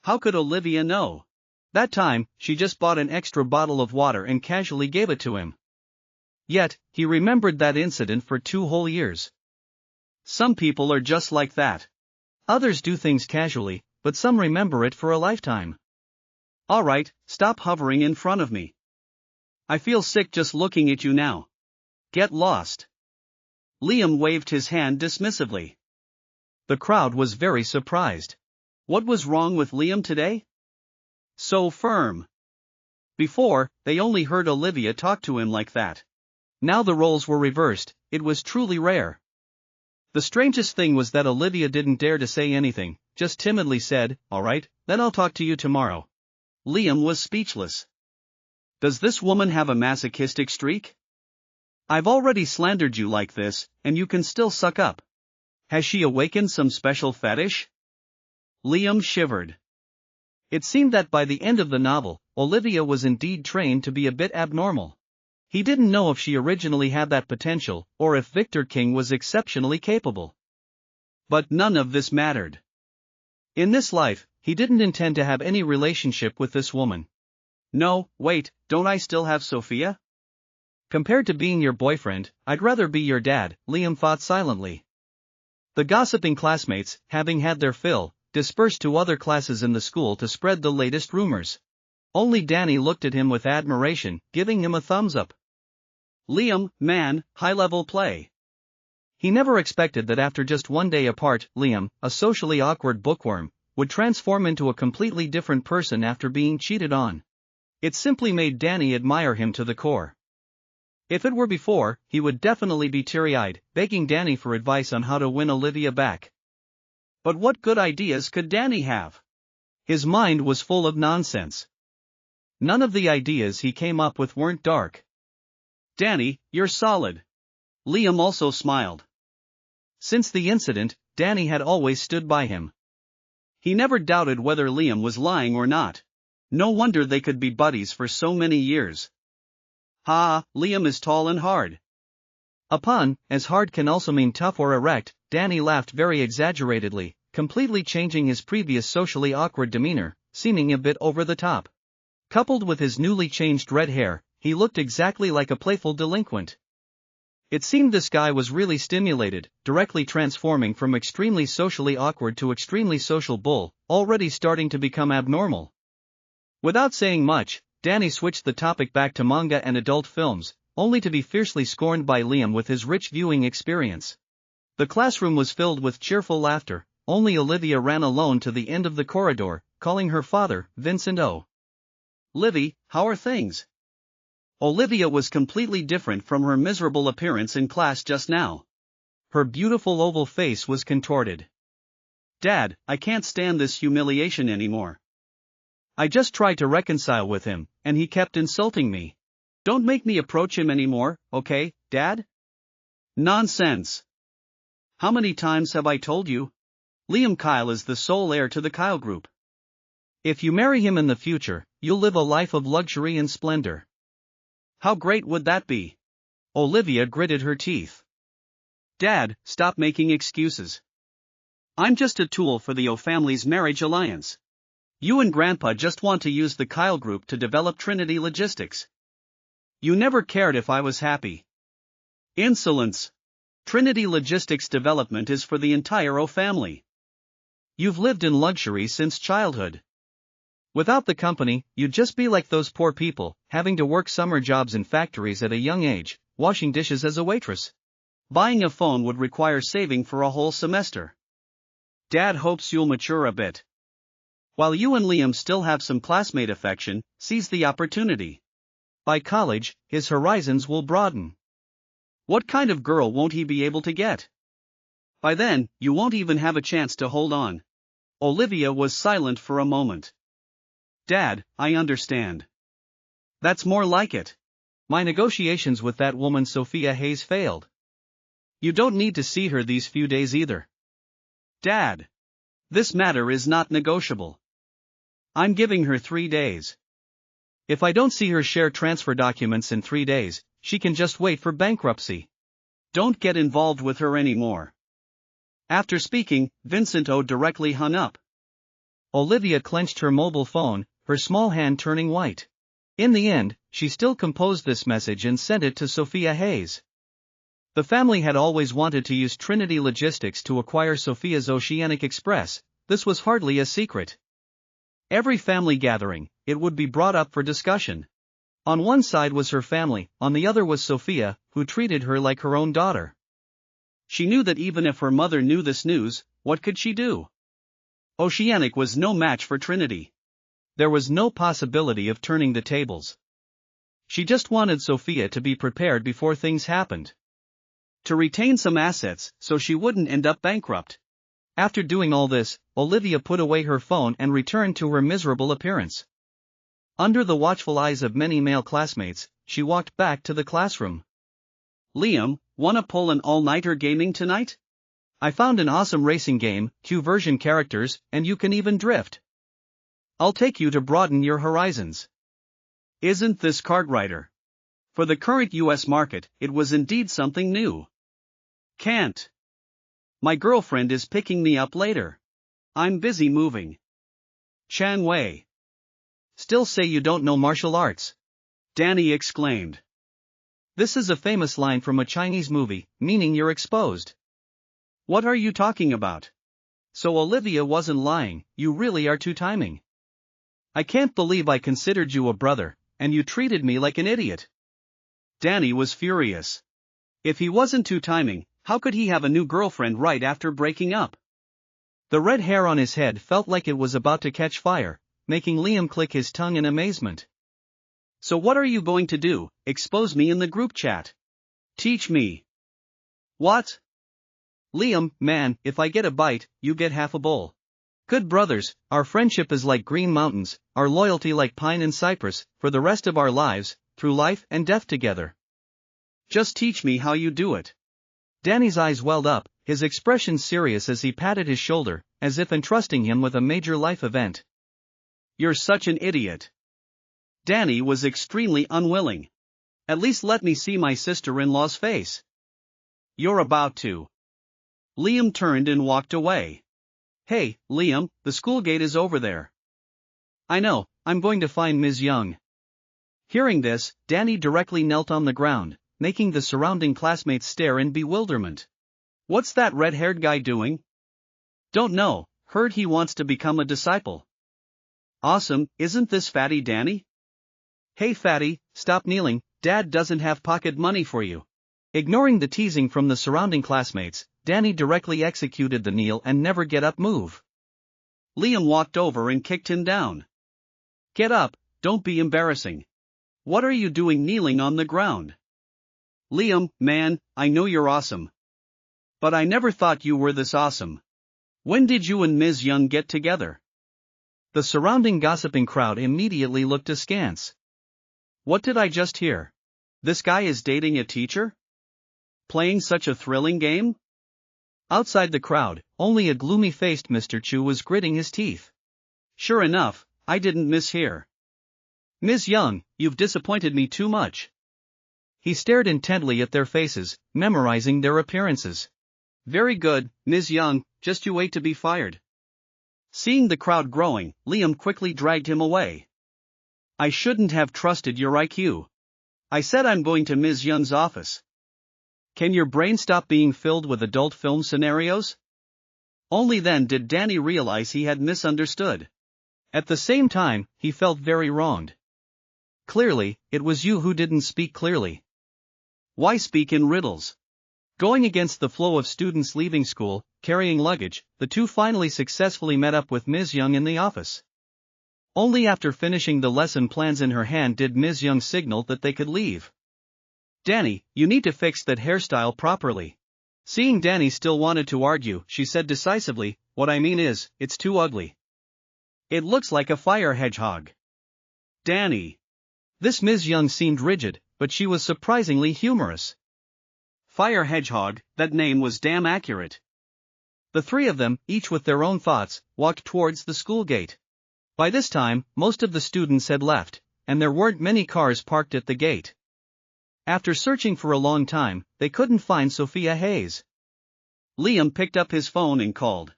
S1: How could Olivia know? That time, she just bought an extra bottle of water and casually gave it to him. Yet, he remembered that incident for 2 whole years. Some people are just like that. Others do things casually, but some remember it for a lifetime. Alright, stop hovering in front of me. I feel sick just looking at you now. Get lost. Liam waved his hand dismissively. The crowd was very surprised. What was wrong with Liam today? So firm. Before, they only heard Olivia talk to him like that. Now the roles were reversed, it was truly rare. The strangest thing was that Olivia didn't dare to say anything, just timidly said, "Alright, then I'll talk to you tomorrow." Liam was speechless. Does this woman have a masochistic streak? I've already slandered you like this, and you can still suck up. Has she awakened some special fetish? Liam shivered. It seemed that by the end of the novel, Olivia was indeed trained to be a bit abnormal. He didn't know if she originally had that potential, or if Victor King was exceptionally capable. But none of this mattered. In this life, he didn't intend to have any relationship with this woman. No, wait, don't I still have Sophia? Compared to being your boyfriend, I'd rather be your dad, Liam thought silently. The gossiping classmates, having had their fill, dispersed to other classes in the school to spread the latest rumors. Only Danny looked at him with admiration, giving him a thumbs up. Liam, man, high-level play. He never expected that after just one day apart, Liam, a socially awkward bookworm, would transform into a completely different person after being cheated on. It simply made Danny admire him to the core. If it were before, he would definitely be teary-eyed, begging Danny for advice on how to win Olivia back. But what good ideas could Danny have? His mind was full of nonsense. None of the ideas he came up with weren't dark. Danny, you're solid. Liam also smiled. Since the incident, Danny had always stood by him. He never doubted whether Liam was lying or not. No wonder they could be buddies for so many years. Ha, Liam is tall and hard. A pun, as hard can also mean tough or erect. Danny laughed very exaggeratedly, completely changing his previous socially awkward demeanor, seeming a bit over the top. Coupled with his newly changed red hair, he looked exactly like a playful delinquent. It seemed this guy was really stimulated, directly transforming from extremely socially awkward to extremely social bull, already starting to become abnormal. Without saying much, Danny switched the topic back to manga and adult films, only to be fiercely scorned by Liam with his rich viewing experience. The classroom was filled with cheerful laughter. Only Olivia ran alone to the end of the corridor, calling her father, Vincent O. Livy, how are things? Olivia was completely different from her miserable appearance in class just now. Her beautiful oval face was contorted. Dad, I can't stand this humiliation anymore. I just tried to reconcile with him, and he kept insulting me. Don't make me approach him anymore, okay, Dad? Nonsense. How many times have I told you? Liam Kyle is the sole heir to the Kyle Group. If you marry him in the future, you'll live a life of luxury and splendor. How great would that be? Olivia gritted her teeth. Dad, stop making excuses. I'm just a tool for the O family's marriage alliance. You and Grandpa just want to use the Kyle Group to develop Trinity Logistics. You never cared if I was happy. Insolence. Trinity Logistics development is for the entire O family. You've lived in luxury since childhood. Without the company, you'd just be like those poor people, having to work summer jobs in factories at a young age, washing dishes as a waitress. Buying a phone would require saving for a whole semester. Dad hopes you'll mature a bit. While you and Liam still have some classmate affection, seize the opportunity. By college, his horizons will broaden. What kind of girl won't he be able to get? By then, you won't even have a chance to hold on. Olivia was silent for a moment. Dad, I understand. That's more like it. My negotiations with that woman Sophia Hayes failed. You don't need to see her these few days either. Dad. This matter is not negotiable. I'm giving her 3 days. If I don't see her share transfer documents in 3 days, she can just wait for bankruptcy. Don't get involved with her anymore. After speaking, Vincent O directly hung up. Olivia clenched her mobile phone, her small hand turning white. In the end, she still composed this message and sent it to Sophia Hayes. The family had always wanted to use Trinity Logistics to acquire Sophia's Oceanic Express. This was hardly a secret. Every family gathering, it would be brought up for discussion. On one side was her family, on the other was Sophia, who treated her like her own daughter. She knew that even if her mother knew this news, what could she do? Oceanic was no match for Trinity. There was no possibility of turning the tables. She just wanted Sophia to be prepared before things happened. To retain some assets, so she wouldn't end up bankrupt. After doing all this, Olivia put away her phone and returned to her miserable appearance. Under the watchful eyes of many male classmates, she walked back to the classroom. Liam, wanna pull an all-nighter gaming tonight? I found an awesome racing game, Q version characters, and you can even drift. I'll take you to broaden your horizons. Isn't this Cartwriter? For the current US market, it was indeed something new. Can't. My girlfriend is picking me up later. I'm busy moving. Chan Wei. Still say you don't know martial arts? Danny exclaimed. This is a famous line from a Chinese movie, meaning you're exposed. What are you talking about? So Olivia wasn't lying, you really are two-timing. I can't believe I considered you a brother, and you treated me like an idiot. Danny was furious. If he wasn't two-timing, how could he have a new girlfriend right after breaking up? The red hair on his head felt like it was about to catch fire, making Liam click his tongue in amazement. So what are you going to do, expose me in the group chat? Teach me. What? Liam, man, if I get a bite, you get half a bowl. Good brothers, our friendship is like green mountains, our loyalty like pine and cypress, for the rest of our lives, through life and death together. Just teach me how you do it. Danny's eyes welled up, his expression serious as he patted his shoulder, as if entrusting him with a major life event. You're such an idiot. Danny was extremely unwilling. At least let me see my sister-in-law's face. You're about to. Liam turned and walked away. Hey, Liam, the school gate is over there. I know, I'm going to find Ms. Young. Hearing this, Danny directly knelt on the ground, making the surrounding classmates stare in bewilderment. What's that red-haired guy doing? Don't know, heard he wants to become a disciple. Awesome, isn't this Fatty Danny? Hey Fatty, stop kneeling, Dad doesn't have pocket money for you. Ignoring the teasing from the surrounding classmates, Danny directly executed the kneel and never get up move. Liam walked over and kicked him down. Get up, don't be embarrassing. What are you doing kneeling on the ground? Liam, man, I know you're awesome. But I never thought you were this awesome. When did you and Ms. Young get together? The surrounding gossiping crowd immediately looked askance. What did I just hear? This guy is dating a teacher? Playing such a thrilling game? Outside the crowd, only a gloomy-faced Mr. Chu was gritting his teeth. Sure enough, I didn't mishear. Ms. Young, you've disappointed me too much. He stared intently at their faces, memorizing their appearances. Very good, Ms. Young, just you wait to be fired. Seeing the crowd growing, Liam quickly dragged him away. I shouldn't have trusted your IQ. I said I'm going to Ms. Young's office. Can your brain stop being filled with adult film scenarios? Only then did Danny realize he had misunderstood. At the same time, he felt very wronged. Clearly, it was you who didn't speak clearly. Why speak in riddles? Going against the flow of students leaving school, carrying luggage, the two finally successfully met up with Ms. Young in the office. Only after finishing the lesson plans in her hand did Ms. Young signal that they could leave. Danny, you need to fix that hairstyle properly. Seeing Danny still wanted to argue, she said decisively, what I mean is, it's too ugly. It looks like a fire hedgehog. Danny. This Ms. Young seemed rigid, but she was surprisingly humorous. Fire hedgehog, that name was damn accurate. The three of them, each with their own thoughts, walked towards the school gate. By this time, most of the students had left, and there weren't many cars parked at the gate. After searching for a long time, they couldn't find Sophia Hayes. Liam picked up his phone and called.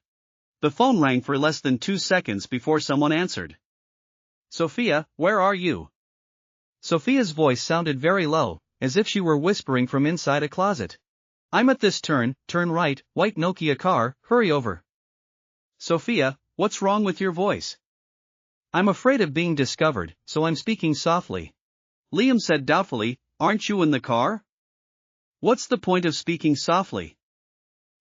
S1: The phone rang for less than 2 seconds before someone answered. Sophia, where are you? Sophia's voice sounded very low, as if she were whispering from inside a closet. I'm at this turn right, white Nokia car, hurry over. Sophia, what's wrong with your voice? I'm afraid of being discovered, so I'm speaking softly. Liam said doubtfully, aren't you in the car? What's the point of speaking softly?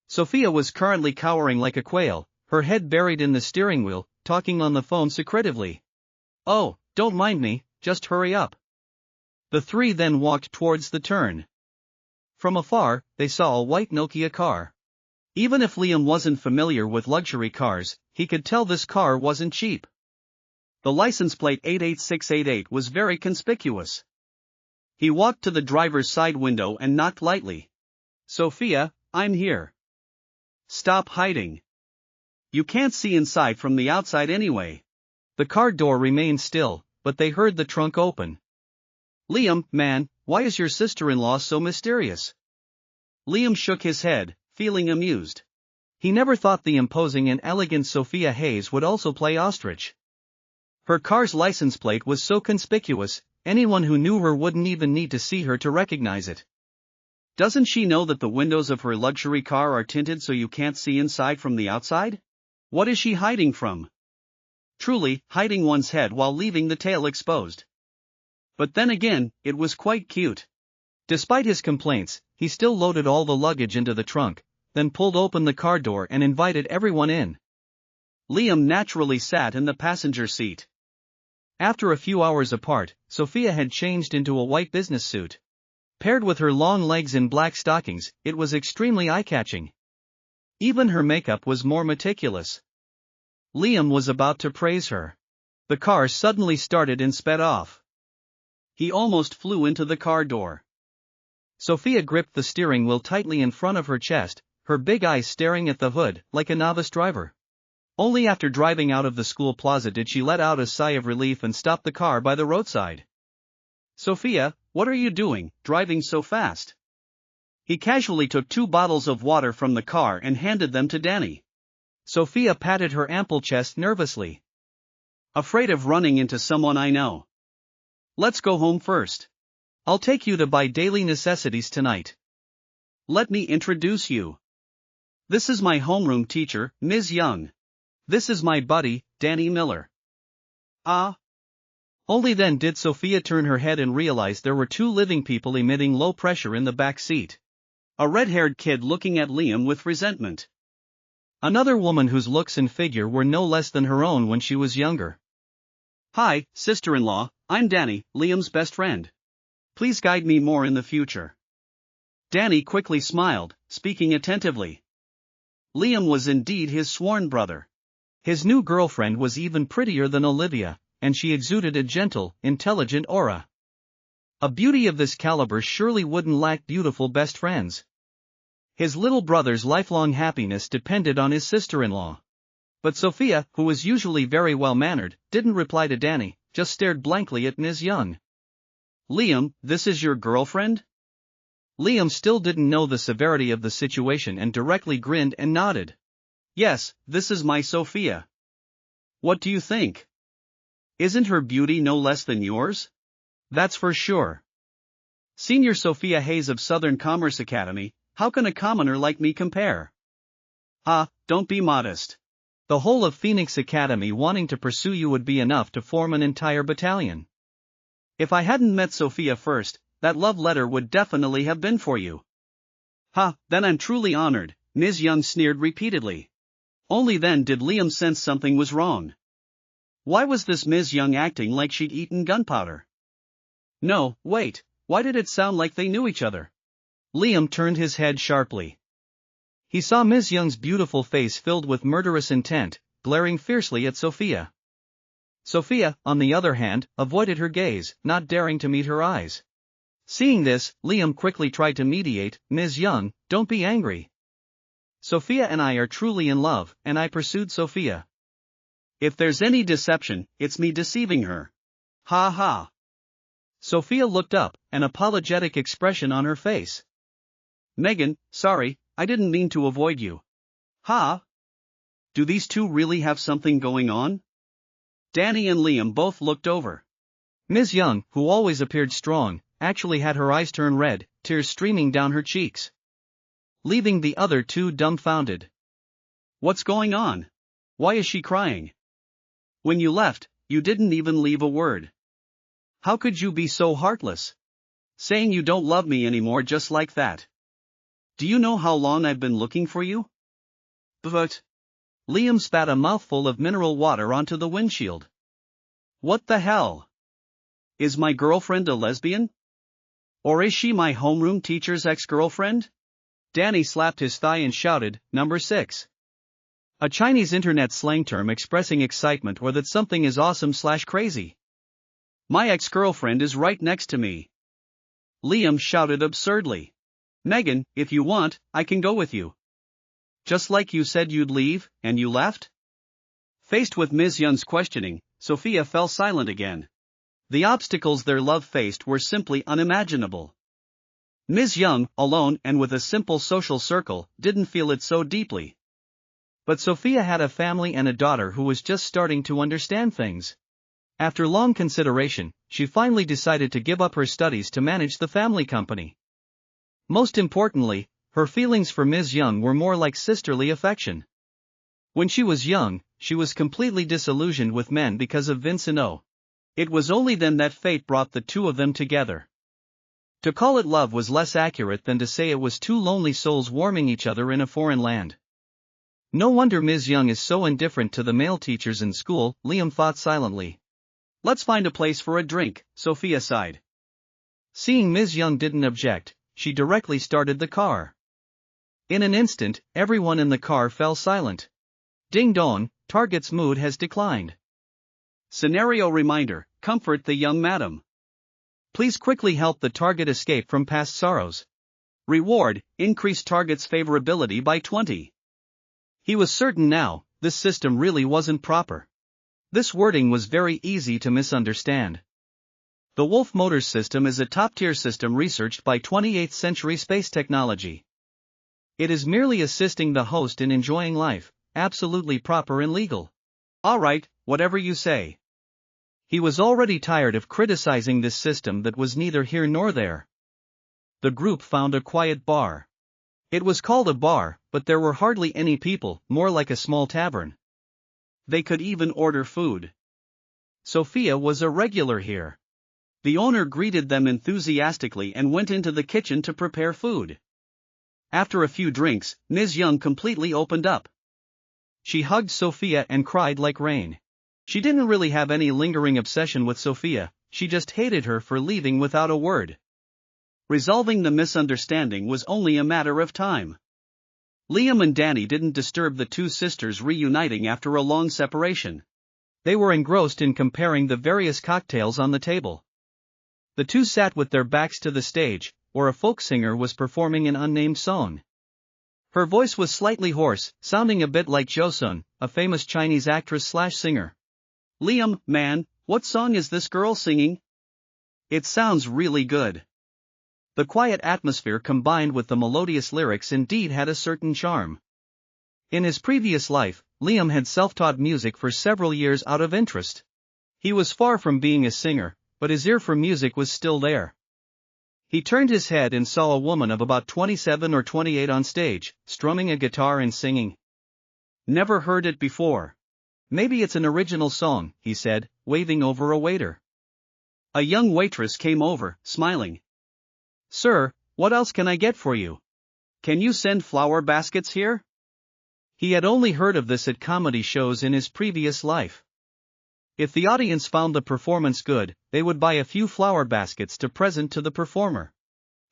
S1: Sophia was currently cowering like a quail, her head buried in the steering wheel, talking on the phone secretively. Oh, don't mind me, just hurry up. The three then walked towards the turn. From afar, they saw a white Nokia car. Even if Liam wasn't familiar with luxury cars, he could tell this car wasn't cheap. The license plate 88688 was very conspicuous. He walked to the driver's side window and knocked lightly. Sophia, I'm here. Stop hiding. You can't see inside from the outside anyway. The car door remained still, but they heard the trunk open. Liam, man, why is your sister-in-law so mysterious? Liam shook his head, feeling amused. He never thought the imposing and elegant Sophia Hayes would also play ostrich. Her car's license plate was so conspicuous, anyone who knew her wouldn't even need to see her to recognize it. Doesn't she know that the windows of her luxury car are tinted so you can't see inside from the outside? What is she hiding from? Truly, hiding one's head while leaving the tail exposed. But then again, it was quite cute. Despite his complaints, he still loaded all the luggage into the trunk, then pulled open the car door and invited everyone in. Liam naturally sat in the passenger seat. After a few hours apart, Sophia had changed into a white business suit. Paired with her long legs in black stockings, it was extremely eye-catching. Even her makeup was more meticulous. Liam was about to praise her. The car suddenly started and sped off. He almost flew into the car door. Sophia gripped the steering wheel tightly in front of her chest, her big eyes staring at the hood, like a novice driver. Only after driving out of the school plaza did she let out a sigh of relief and stop the car by the roadside. Sophia, what are you doing, driving so fast? He casually took 2 bottles of water from the car and handed them to Danny. Sophia patted her ample chest nervously. Afraid of running into someone I know. Let's go home first. I'll take you to buy daily necessities tonight. Let me introduce you. This is my homeroom teacher, Ms. Young. This is my buddy, Danny Miller. Ah. Only then did Sophia turn her head and realize there were 2 living people emitting low pressure in the back seat. A red-haired kid looking at Liam with resentment. Another woman whose looks and figure were no less than her own when she was younger. Hi, sister-in-law, I'm Danny, Liam's best friend. Please guide me more in the future. Danny quickly smiled, speaking attentively. Liam was indeed his sworn brother. His new girlfriend was even prettier than Olivia, and she exuded a gentle, intelligent aura. A beauty of this caliber surely wouldn't lack beautiful best friends. His little brother's lifelong happiness depended on his sister-in-law. But Sophia, who was usually very well-mannered, didn't reply to Danny, just stared blankly at Ms. Young. Liam, this is your girlfriend? Liam still didn't know the severity of the situation and directly grinned and nodded. Yes, this is my Sophia. What do you think? Isn't her beauty no less than yours? That's for sure. Senior Sophia Hayes of Southern Commerce Academy, how can a commoner like me compare? Ah, don't be modest. The whole of Phoenix Academy wanting to pursue you would be enough to form an entire battalion. If I hadn't met Sophia first, that love letter would definitely have been for you. Ha, then I'm truly honored, Ms. Young sneered repeatedly. Only then did Liam sense something was wrong. Why was this Ms. Young acting like she'd eaten gunpowder? No, wait, why did it sound like they knew each other? Liam turned his head sharply. He saw Ms. Young's beautiful face filled with murderous intent, glaring fiercely at Sophia. Sophia, on the other hand, avoided her gaze, not daring to meet her eyes. Seeing this, Liam quickly tried to mediate. Ms. Young, don't be angry. Sophia and I are truly in love, and I pursued Sophia. If there's any deception, it's me deceiving her. Ha ha. Sophia looked up, an apologetic expression on her face. Megan, sorry, I didn't mean to avoid you. Ha? Do these 2 really have something going on? Danny and Liam both looked over. Ms. Young, who always appeared strong, actually had her eyes turn red, tears streaming down her cheeks. Leaving the other 2 dumbfounded. What's going on? Why is she crying? When you left, you didn't even leave a word. How could you be so heartless? Saying you don't love me anymore just like that. Do you know how long I've been looking for you? But... Liam spat a mouthful of mineral water onto the windshield. What the hell? Is my girlfriend a lesbian? Or is she my homeroom teacher's ex-girlfriend? Danny slapped his thigh and shouted, Number 6. A Chinese internet slang term expressing excitement or that something is awesome/crazy. My ex-girlfriend is right next to me. Liam shouted absurdly. Megan, if you want, I can go with you. Just like you said you'd leave, and you left? Faced with Ms. Young's questioning, Sophia fell silent again. The obstacles their love faced were simply unimaginable. Ms. Young, alone and with a simple social circle, didn't feel it so deeply. But Sophia had a family and a daughter who was just starting to understand things. After long consideration, she finally decided to give up her studies to manage the family company. Most importantly, her feelings for Ms. Young were more like sisterly affection. When she was young, she was completely disillusioned with men because of Vincent O. It was only then that fate brought the two of them together. To call it love was less accurate than to say it was two lonely souls warming each other in a foreign land. No wonder Ms. Young is so indifferent to the male teachers in school, Liam thought silently. Let's find a place for a drink, Sophia sighed. Seeing Ms. Young didn't object, she directly started the car. In an instant, everyone in the car fell silent. Ding dong, Target's mood has declined. Scenario reminder, comfort the young madam. Please quickly help the target escape from past sorrows. Reward, increase target's favorability by 20. He was certain now, this system really wasn't proper. This wording was very easy to misunderstand. The Wolf Motors system is a top-tier system researched by 28th century space technology. It is merely assisting the host in enjoying life, absolutely proper and legal. Alright, whatever you say. He was already tired of criticizing this system that was neither here nor there. The group found a quiet bar. It was called a bar, but there were hardly any people, more like a small tavern. They could even order food. Sophia was a regular here. The owner greeted them enthusiastically and went into the kitchen to prepare food. After a few drinks, Ms. Young completely opened up. She hugged Sophia and cried like rain. She didn't really have any lingering obsession with Sophia, she just hated her for leaving without a word. Resolving the misunderstanding was only a matter of time. Liam and Danny didn't disturb the two sisters reuniting after a long separation. They were engrossed in comparing the various cocktails on the table. The two sat with their backs to the stage, where a folk singer was performing an unnamed song. Her voice was slightly hoarse, sounding a bit like Jo Sun, a famous Chinese actress/singer. Liam, man, what song is this girl singing? It sounds really good. The quiet atmosphere combined with the melodious lyrics indeed had a certain charm. In his previous life, Liam had self-taught music for several years out of interest. He was far from being a singer, but his ear for music was still there. He turned his head and saw a woman of about 27 or 28 on stage, strumming a guitar and singing. Never heard it before. Maybe it's an original song, he said, waving over a waiter. A young waitress came over, smiling. Sir, what else can I get for you? Can you send flower baskets here? He had only heard of this at comedy shows in his previous life. If the audience found the performance good, they would buy a few flower baskets to present to the performer.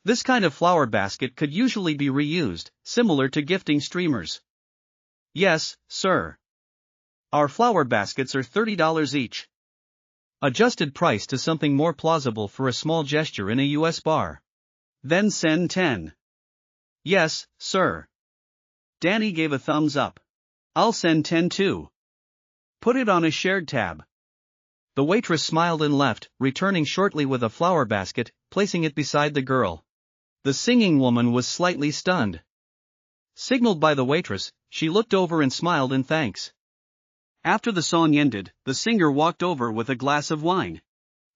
S1: This kind of flower basket could usually be reused, similar to gifting streamers. Yes, sir. Our flower baskets are $30 each. Adjusted price to something more plausible for a small gesture in a US bar. Then send 10. Yes, sir. Danny gave a thumbs up. I'll send 10 too. Put it on a shared tab. The waitress smiled and left, returning shortly with a flower basket, placing it beside the girl. The singing woman was slightly stunned. Signaled by the waitress, she looked over and smiled in thanks. After the song ended, the singer walked over with a glass of wine.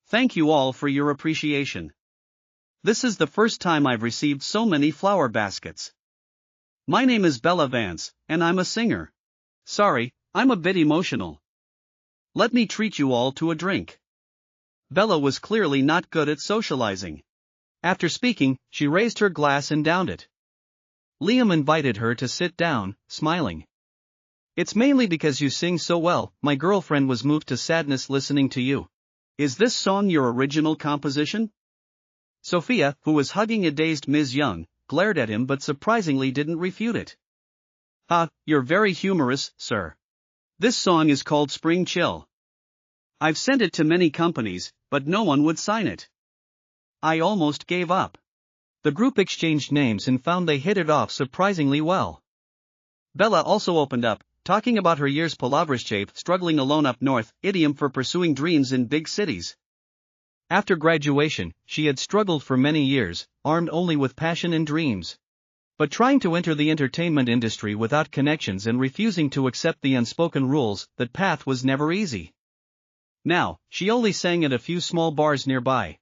S1: Thank you all for your appreciation. This is the first time I've received so many flower baskets. My name is Bella Vance, and I'm a singer. Sorry, I'm a bit emotional. Let me treat you all to a drink. Bella was clearly not good at socializing. After speaking, she raised her glass and downed it. Liam invited her to sit down, smiling. It's mainly because you sing so well, my girlfriend was moved to sadness listening to you. Is this song your original composition? Sophia, who was hugging a dazed Ms. Young, glared at him but surprisingly didn't refute it. You're very humorous, sir. This song is called Spring Chill. I've sent it to many companies, but no one would sign it. I almost gave up. The group exchanged names and found they hit it off surprisingly well. Bella also opened up, talking about her years palavras struggling alone up north, idiom for pursuing dreams in big cities. After graduation, she had struggled for many years, armed only with passion and dreams. But trying to enter the entertainment industry without connections and refusing to accept the unspoken rules, that path was never easy. Now, she only sang at a few small bars nearby.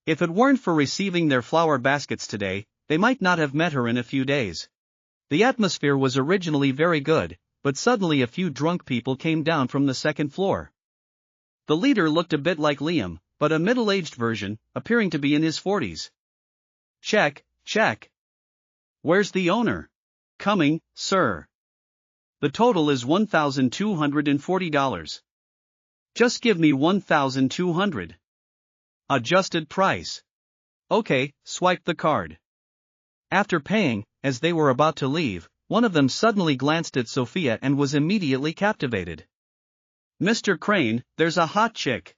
S1: If it weren't for receiving their flower baskets today, they might not have met her in a few days. The atmosphere was originally very good, but suddenly a few drunk people came down from the second floor. The leader looked a bit like Liam, but a middle-aged version, appearing to be in his 40s. Check, check. Where's the owner? Coming, sir. The total is $1,240. Just give me $1,200. Adjusted price. Okay, swipe the card. After paying, as they were about to leave, one of them suddenly glanced at Sophia and was immediately captivated. Mr. Crane, there's a hot chick.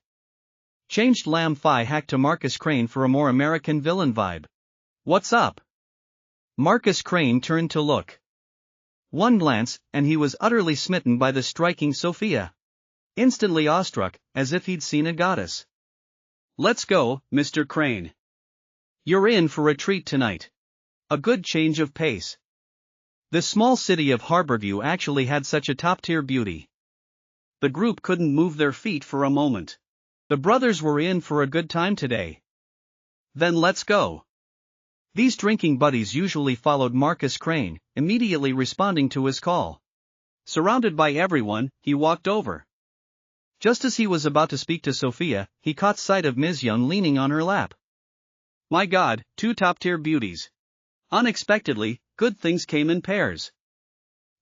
S1: Changed Lam Phi hack to Marcus Crane for a more American villain vibe. What's up? Marcus Crane turned to look. One glance, and he was utterly smitten by the striking Sophia. Instantly awestruck, as if he'd seen a goddess. Let's go, Mr. Crane. You're in for a treat tonight. A good change of pace. This small city of Harborview actually had such a top-tier beauty. The group couldn't move their feet for a moment. The brothers were in for a good time today. Then let's go. These drinking buddies usually followed Marcus Crane, immediately responding to his call. Surrounded by everyone, he walked over. Just as he was about to speak to Sophia, he caught sight of Ms. Young leaning on her lap. My God, two top-tier beauties. Unexpectedly, good things came in pairs.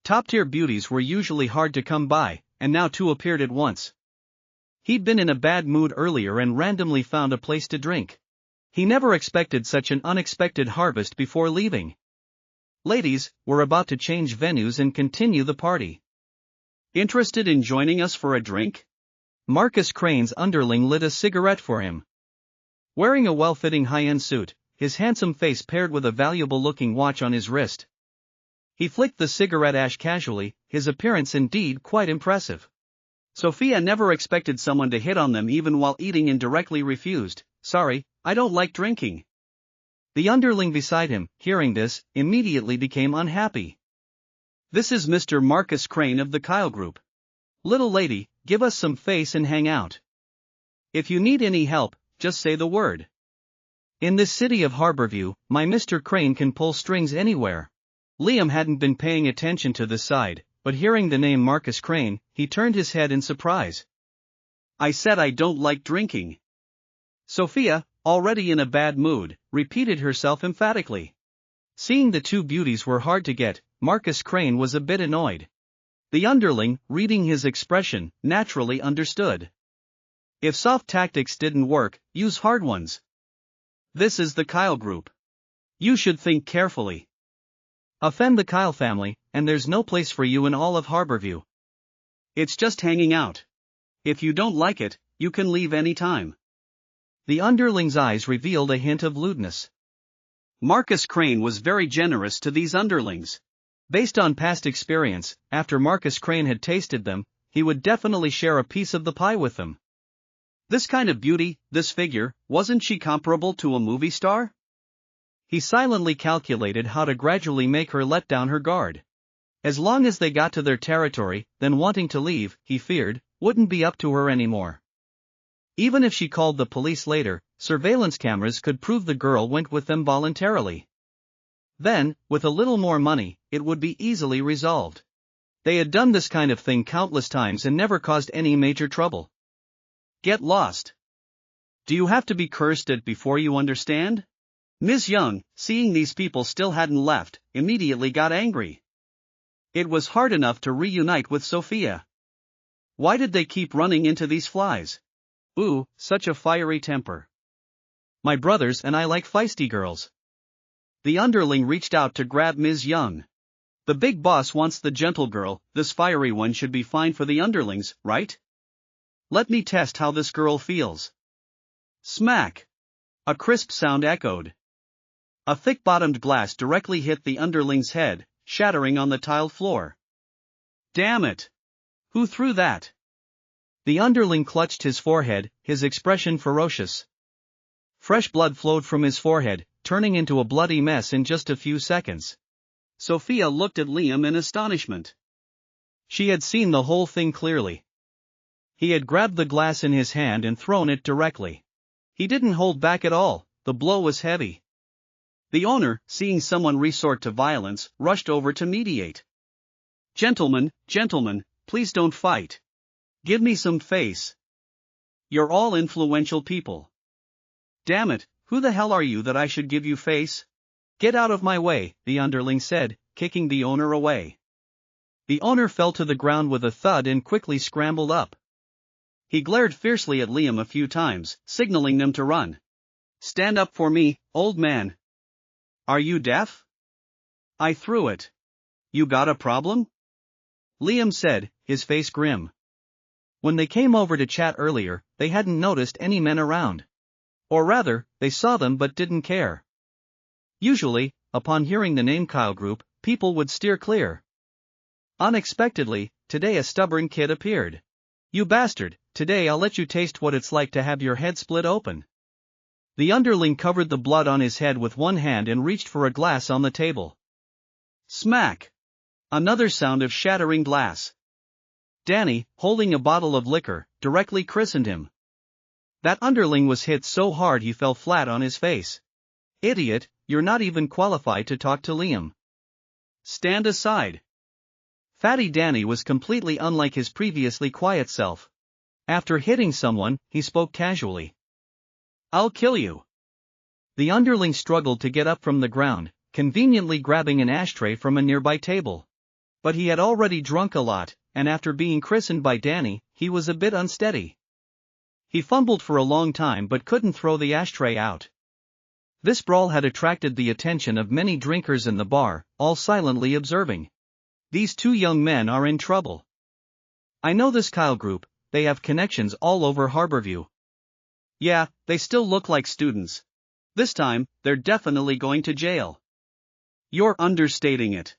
S1: Top-tier beauties were usually hard to come by, and now two appeared at once. He'd been in a bad mood earlier and randomly found a place to drink. He never expected such an unexpected harvest before leaving. Ladies, we're about to change venues and continue the party. Interested in joining us for a drink? Marcus Crane's underling lit a cigarette for him. Wearing a well-fitting high-end suit, his handsome face paired with a valuable-looking watch on his wrist. He flicked the cigarette ash casually, his appearance indeed quite impressive. Sophia never expected someone to hit on them even while eating and directly refused. Sorry, I don't like drinking. The underling beside him, hearing this, immediately became unhappy. This is Mr. Marcus Crane of the Kyle Group. Little lady, give us some face and hang out. If you need any help, just say the word. In this city of Harborview, my Mr. Crane can pull strings anywhere. Liam hadn't been paying attention to this side, but hearing the name Marcus Crane, he turned his head in surprise. I said I don't like drinking. Sophia, already in a bad mood, repeated herself emphatically. Seeing the two beauties were hard to get, Marcus Crane was a bit annoyed. The underling, reading his expression, naturally understood. If soft tactics didn't work, use hard ones. This is the Kyle Group. You should think carefully. Offend the Kyle family, and there's no place for you in all of Harborview. It's just hanging out. If you don't like it, you can leave any time. The underling's eyes revealed a hint of lewdness. Marcus Crane was very generous to these underlings. Based on past experience, after Marcus Crane had tasted them, he would definitely share a piece of the pie with them. This kind of beauty, this figure, wasn't she comparable to a movie star? He silently calculated how to gradually make her let down her guard. As long as they got to their territory, then wanting to leave, he feared, wouldn't be up to her anymore. Even if she called the police later, surveillance cameras could prove the girl went with them voluntarily. Then, with a little more money, it would be easily resolved. They had done this kind of thing countless times and never caused any major trouble. Get lost. Do you have to be cursed at before you understand? Ms. Young, seeing these people still hadn't left, immediately got angry. It was hard enough to reunite with Sophia. Why did they keep running into these flies? Ooh, such a fiery temper. My brothers and I like feisty girls. The underling reached out to grab Ms. Young. The big boss wants the gentle girl, this fiery one should be fine for the underlings, right? Let me test how this girl feels. Smack! A crisp sound echoed. A thick-bottomed glass directly hit the underling's head, shattering on the tiled floor. Damn it! Who threw that? The underling clutched his forehead, his expression ferocious. Fresh blood flowed from his forehead, turning into a bloody mess in just a few seconds. Sophia looked at Liam in astonishment. She had seen the whole thing clearly. He had grabbed the glass in his hand and thrown it directly. He didn't hold back at all, the blow was heavy. The owner, seeing someone resort to violence, rushed over to mediate. Gentlemen, please don't fight. Give me some face. You're all influential people. Damn it, who the hell are you that I should give you face? Get out of my way, the underling said, kicking the owner away. The owner fell to the ground with a thud and quickly scrambled up. He glared fiercely at Liam a few times, signaling them to run. Stand up for me, old man. Are you deaf? I threw it. You got a problem? Liam said, his face grim. When they came over to chat earlier, they hadn't noticed any men around. Or rather, they saw them but didn't care. Usually, upon hearing the name Kyle Group, people would steer clear. Unexpectedly, today a stubborn kid appeared. You bastard, today I'll let you taste what it's like to have your head split open. The underling covered the blood on his head with one hand and reached for a glass on the table. Smack! Another sound of shattering glass. Danny, holding a bottle of liquor, directly christened him. That underling was hit so hard he fell flat on his face. Idiot, you're not even qualified to talk to Liam. Stand aside. Fatty Danny was completely unlike his previously quiet self. After hitting someone, he spoke casually. I'll kill you. The underling struggled to get up from the ground, conveniently grabbing an ashtray from a nearby table. But he had already drunk a lot, and after being christened by Danny, he was a bit unsteady. He fumbled for a long time but couldn't throw the ashtray out. This brawl had attracted the attention of many drinkers in the bar, all silently observing. These two young men are in trouble. I know this Kyle Group, they have connections all over Harborview. Yeah, they still look like students. This time, they're definitely going to jail. You're understating it.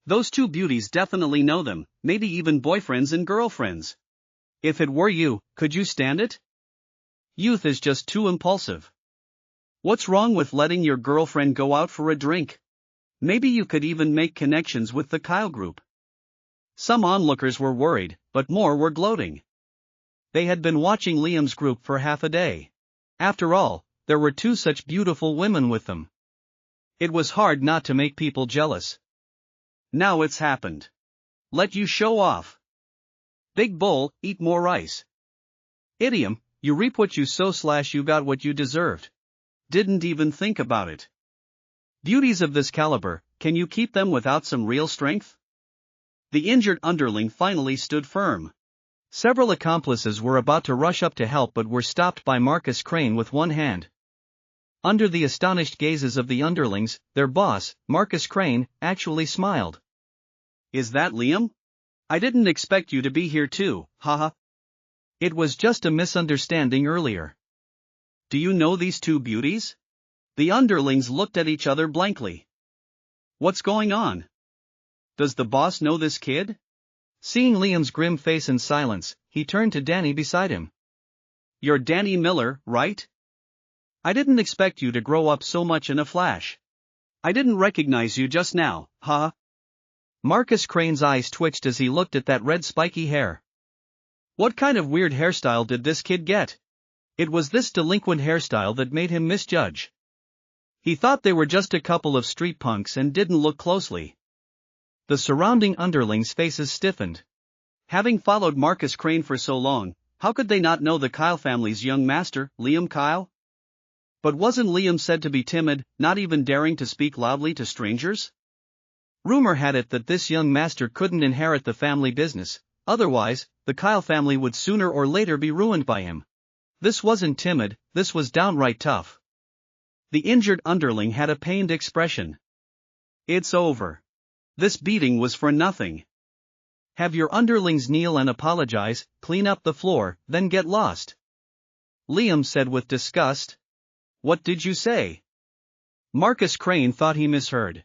S1: Those two beauties definitely know them, maybe even boyfriends and girlfriends. If it were you, could you stand it? Youth is just too impulsive. What's wrong with letting your girlfriend go out for a drink? Maybe you could even make connections with the Kyle Group. Some onlookers were worried, but more were gloating. They had been watching Liam's group for half a day. After all, there were two such beautiful women with them. It was hard not to make people jealous. Now it's happened. Let you show off. Big bull, eat more rice. Idiom, you reap what you sow / you got what you deserved. Didn't even think about it. Beauties of this caliber, can you keep them without some real strength? The injured underling finally stood firm. Several accomplices were about to rush up to help but were stopped by Marcus Crane with one hand. Under the astonished gazes of the underlings, their boss, Marcus Crane, actually smiled. Is that Liam? I didn't expect you to be here too, haha. It was just a misunderstanding earlier. Do you know these two beauties? The underlings looked at each other blankly. What's going on? Does the boss know this kid? Seeing Liam's grim face and silence, he turned to Danny beside him. You're Danny Miller, right? I didn't expect you to grow up so much in a flash. I didn't recognize you just now, huh? Marcus Crane's eyes twitched as he looked at that red spiky hair. What kind of weird hairstyle did this kid get? It was this delinquent hairstyle that made him misjudge. He thought they were just a couple of street punks and didn't look closely. The surrounding underlings' faces stiffened. Having followed Marcus Crane for so long, how could they not know the Kyle family's young master, Liam Kyle? But wasn't Liam said to be timid, not even daring to speak loudly to strangers? Rumor had it that this young master couldn't inherit the family business, otherwise, the Kyle family would sooner or later be ruined by him. This wasn't timid, this was downright tough. The injured underling had a pained expression. It's over. This beating was for nothing. Have your underlings kneel and apologize, clean up the floor, then get lost. Liam said with disgust. What did you say? Marcus Crane thought he misheard.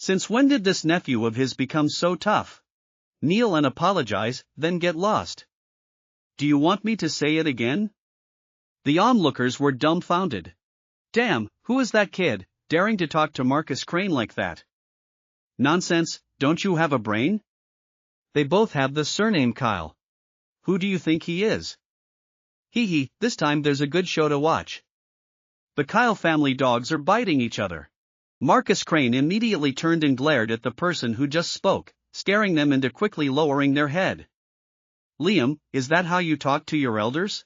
S1: Since when did this nephew of his become so tough? Kneel and apologize, then get lost. Do you want me to say it again? The onlookers were dumbfounded. Damn, who is that kid, daring to talk to Marcus Crane like that? Nonsense, don't you have a brain? They both have the surname Kyle. Who do you think he is? Hee hee, this time there's a good show to watch. The Kyle family dogs are biting each other. Marcus Crane immediately turned and glared at the person who just spoke, scaring them into quickly lowering their head. Liam, is that how you talk to your elders?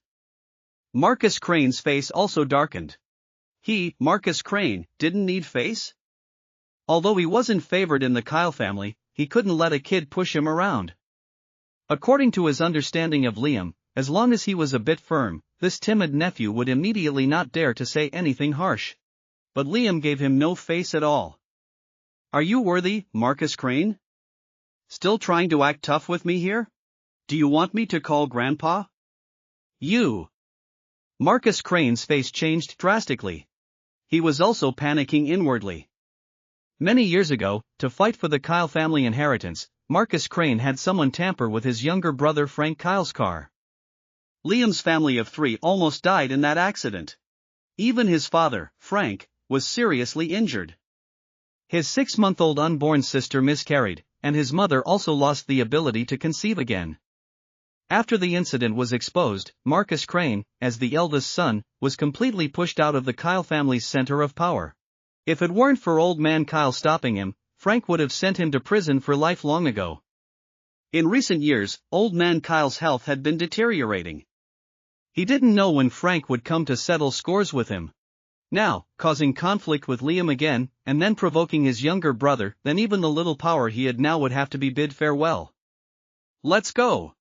S1: Marcus Crane's face also darkened. He, Marcus Crane, didn't need face? Although he wasn't favored in the Kyle family, he couldn't let a kid push him around. According to his understanding of Liam, as long as he was a bit firm, this timid nephew would immediately not dare to say anything harsh. But Liam gave him no face at all. Are you worthy, Marcus Crane? Still trying to act tough with me here? Do you want me to call Grandpa? You! Marcus Crane's face changed drastically. He was also panicking inwardly. Many years ago, to fight for the Kyle family inheritance, Marcus Crane had someone tamper with his younger brother Frank Kyle's car. Liam's family of 3 almost died in that accident. Even his father, Frank, was seriously injured. His 6-month-old unborn sister miscarried, and his mother also lost the ability to conceive again. After the incident was exposed, Marcus Crane, as the eldest son, was completely pushed out of the Kyle family's center of power. If it weren't for old man Kyle stopping him, Frank would have sent him to prison for life long ago. In recent years, old man Kyle's health had been deteriorating. He didn't know when Frank would come to settle scores with him. Now, causing conflict with Liam again, and then provoking his younger brother, then even the little power he had now would have to be bid farewell. Let's go!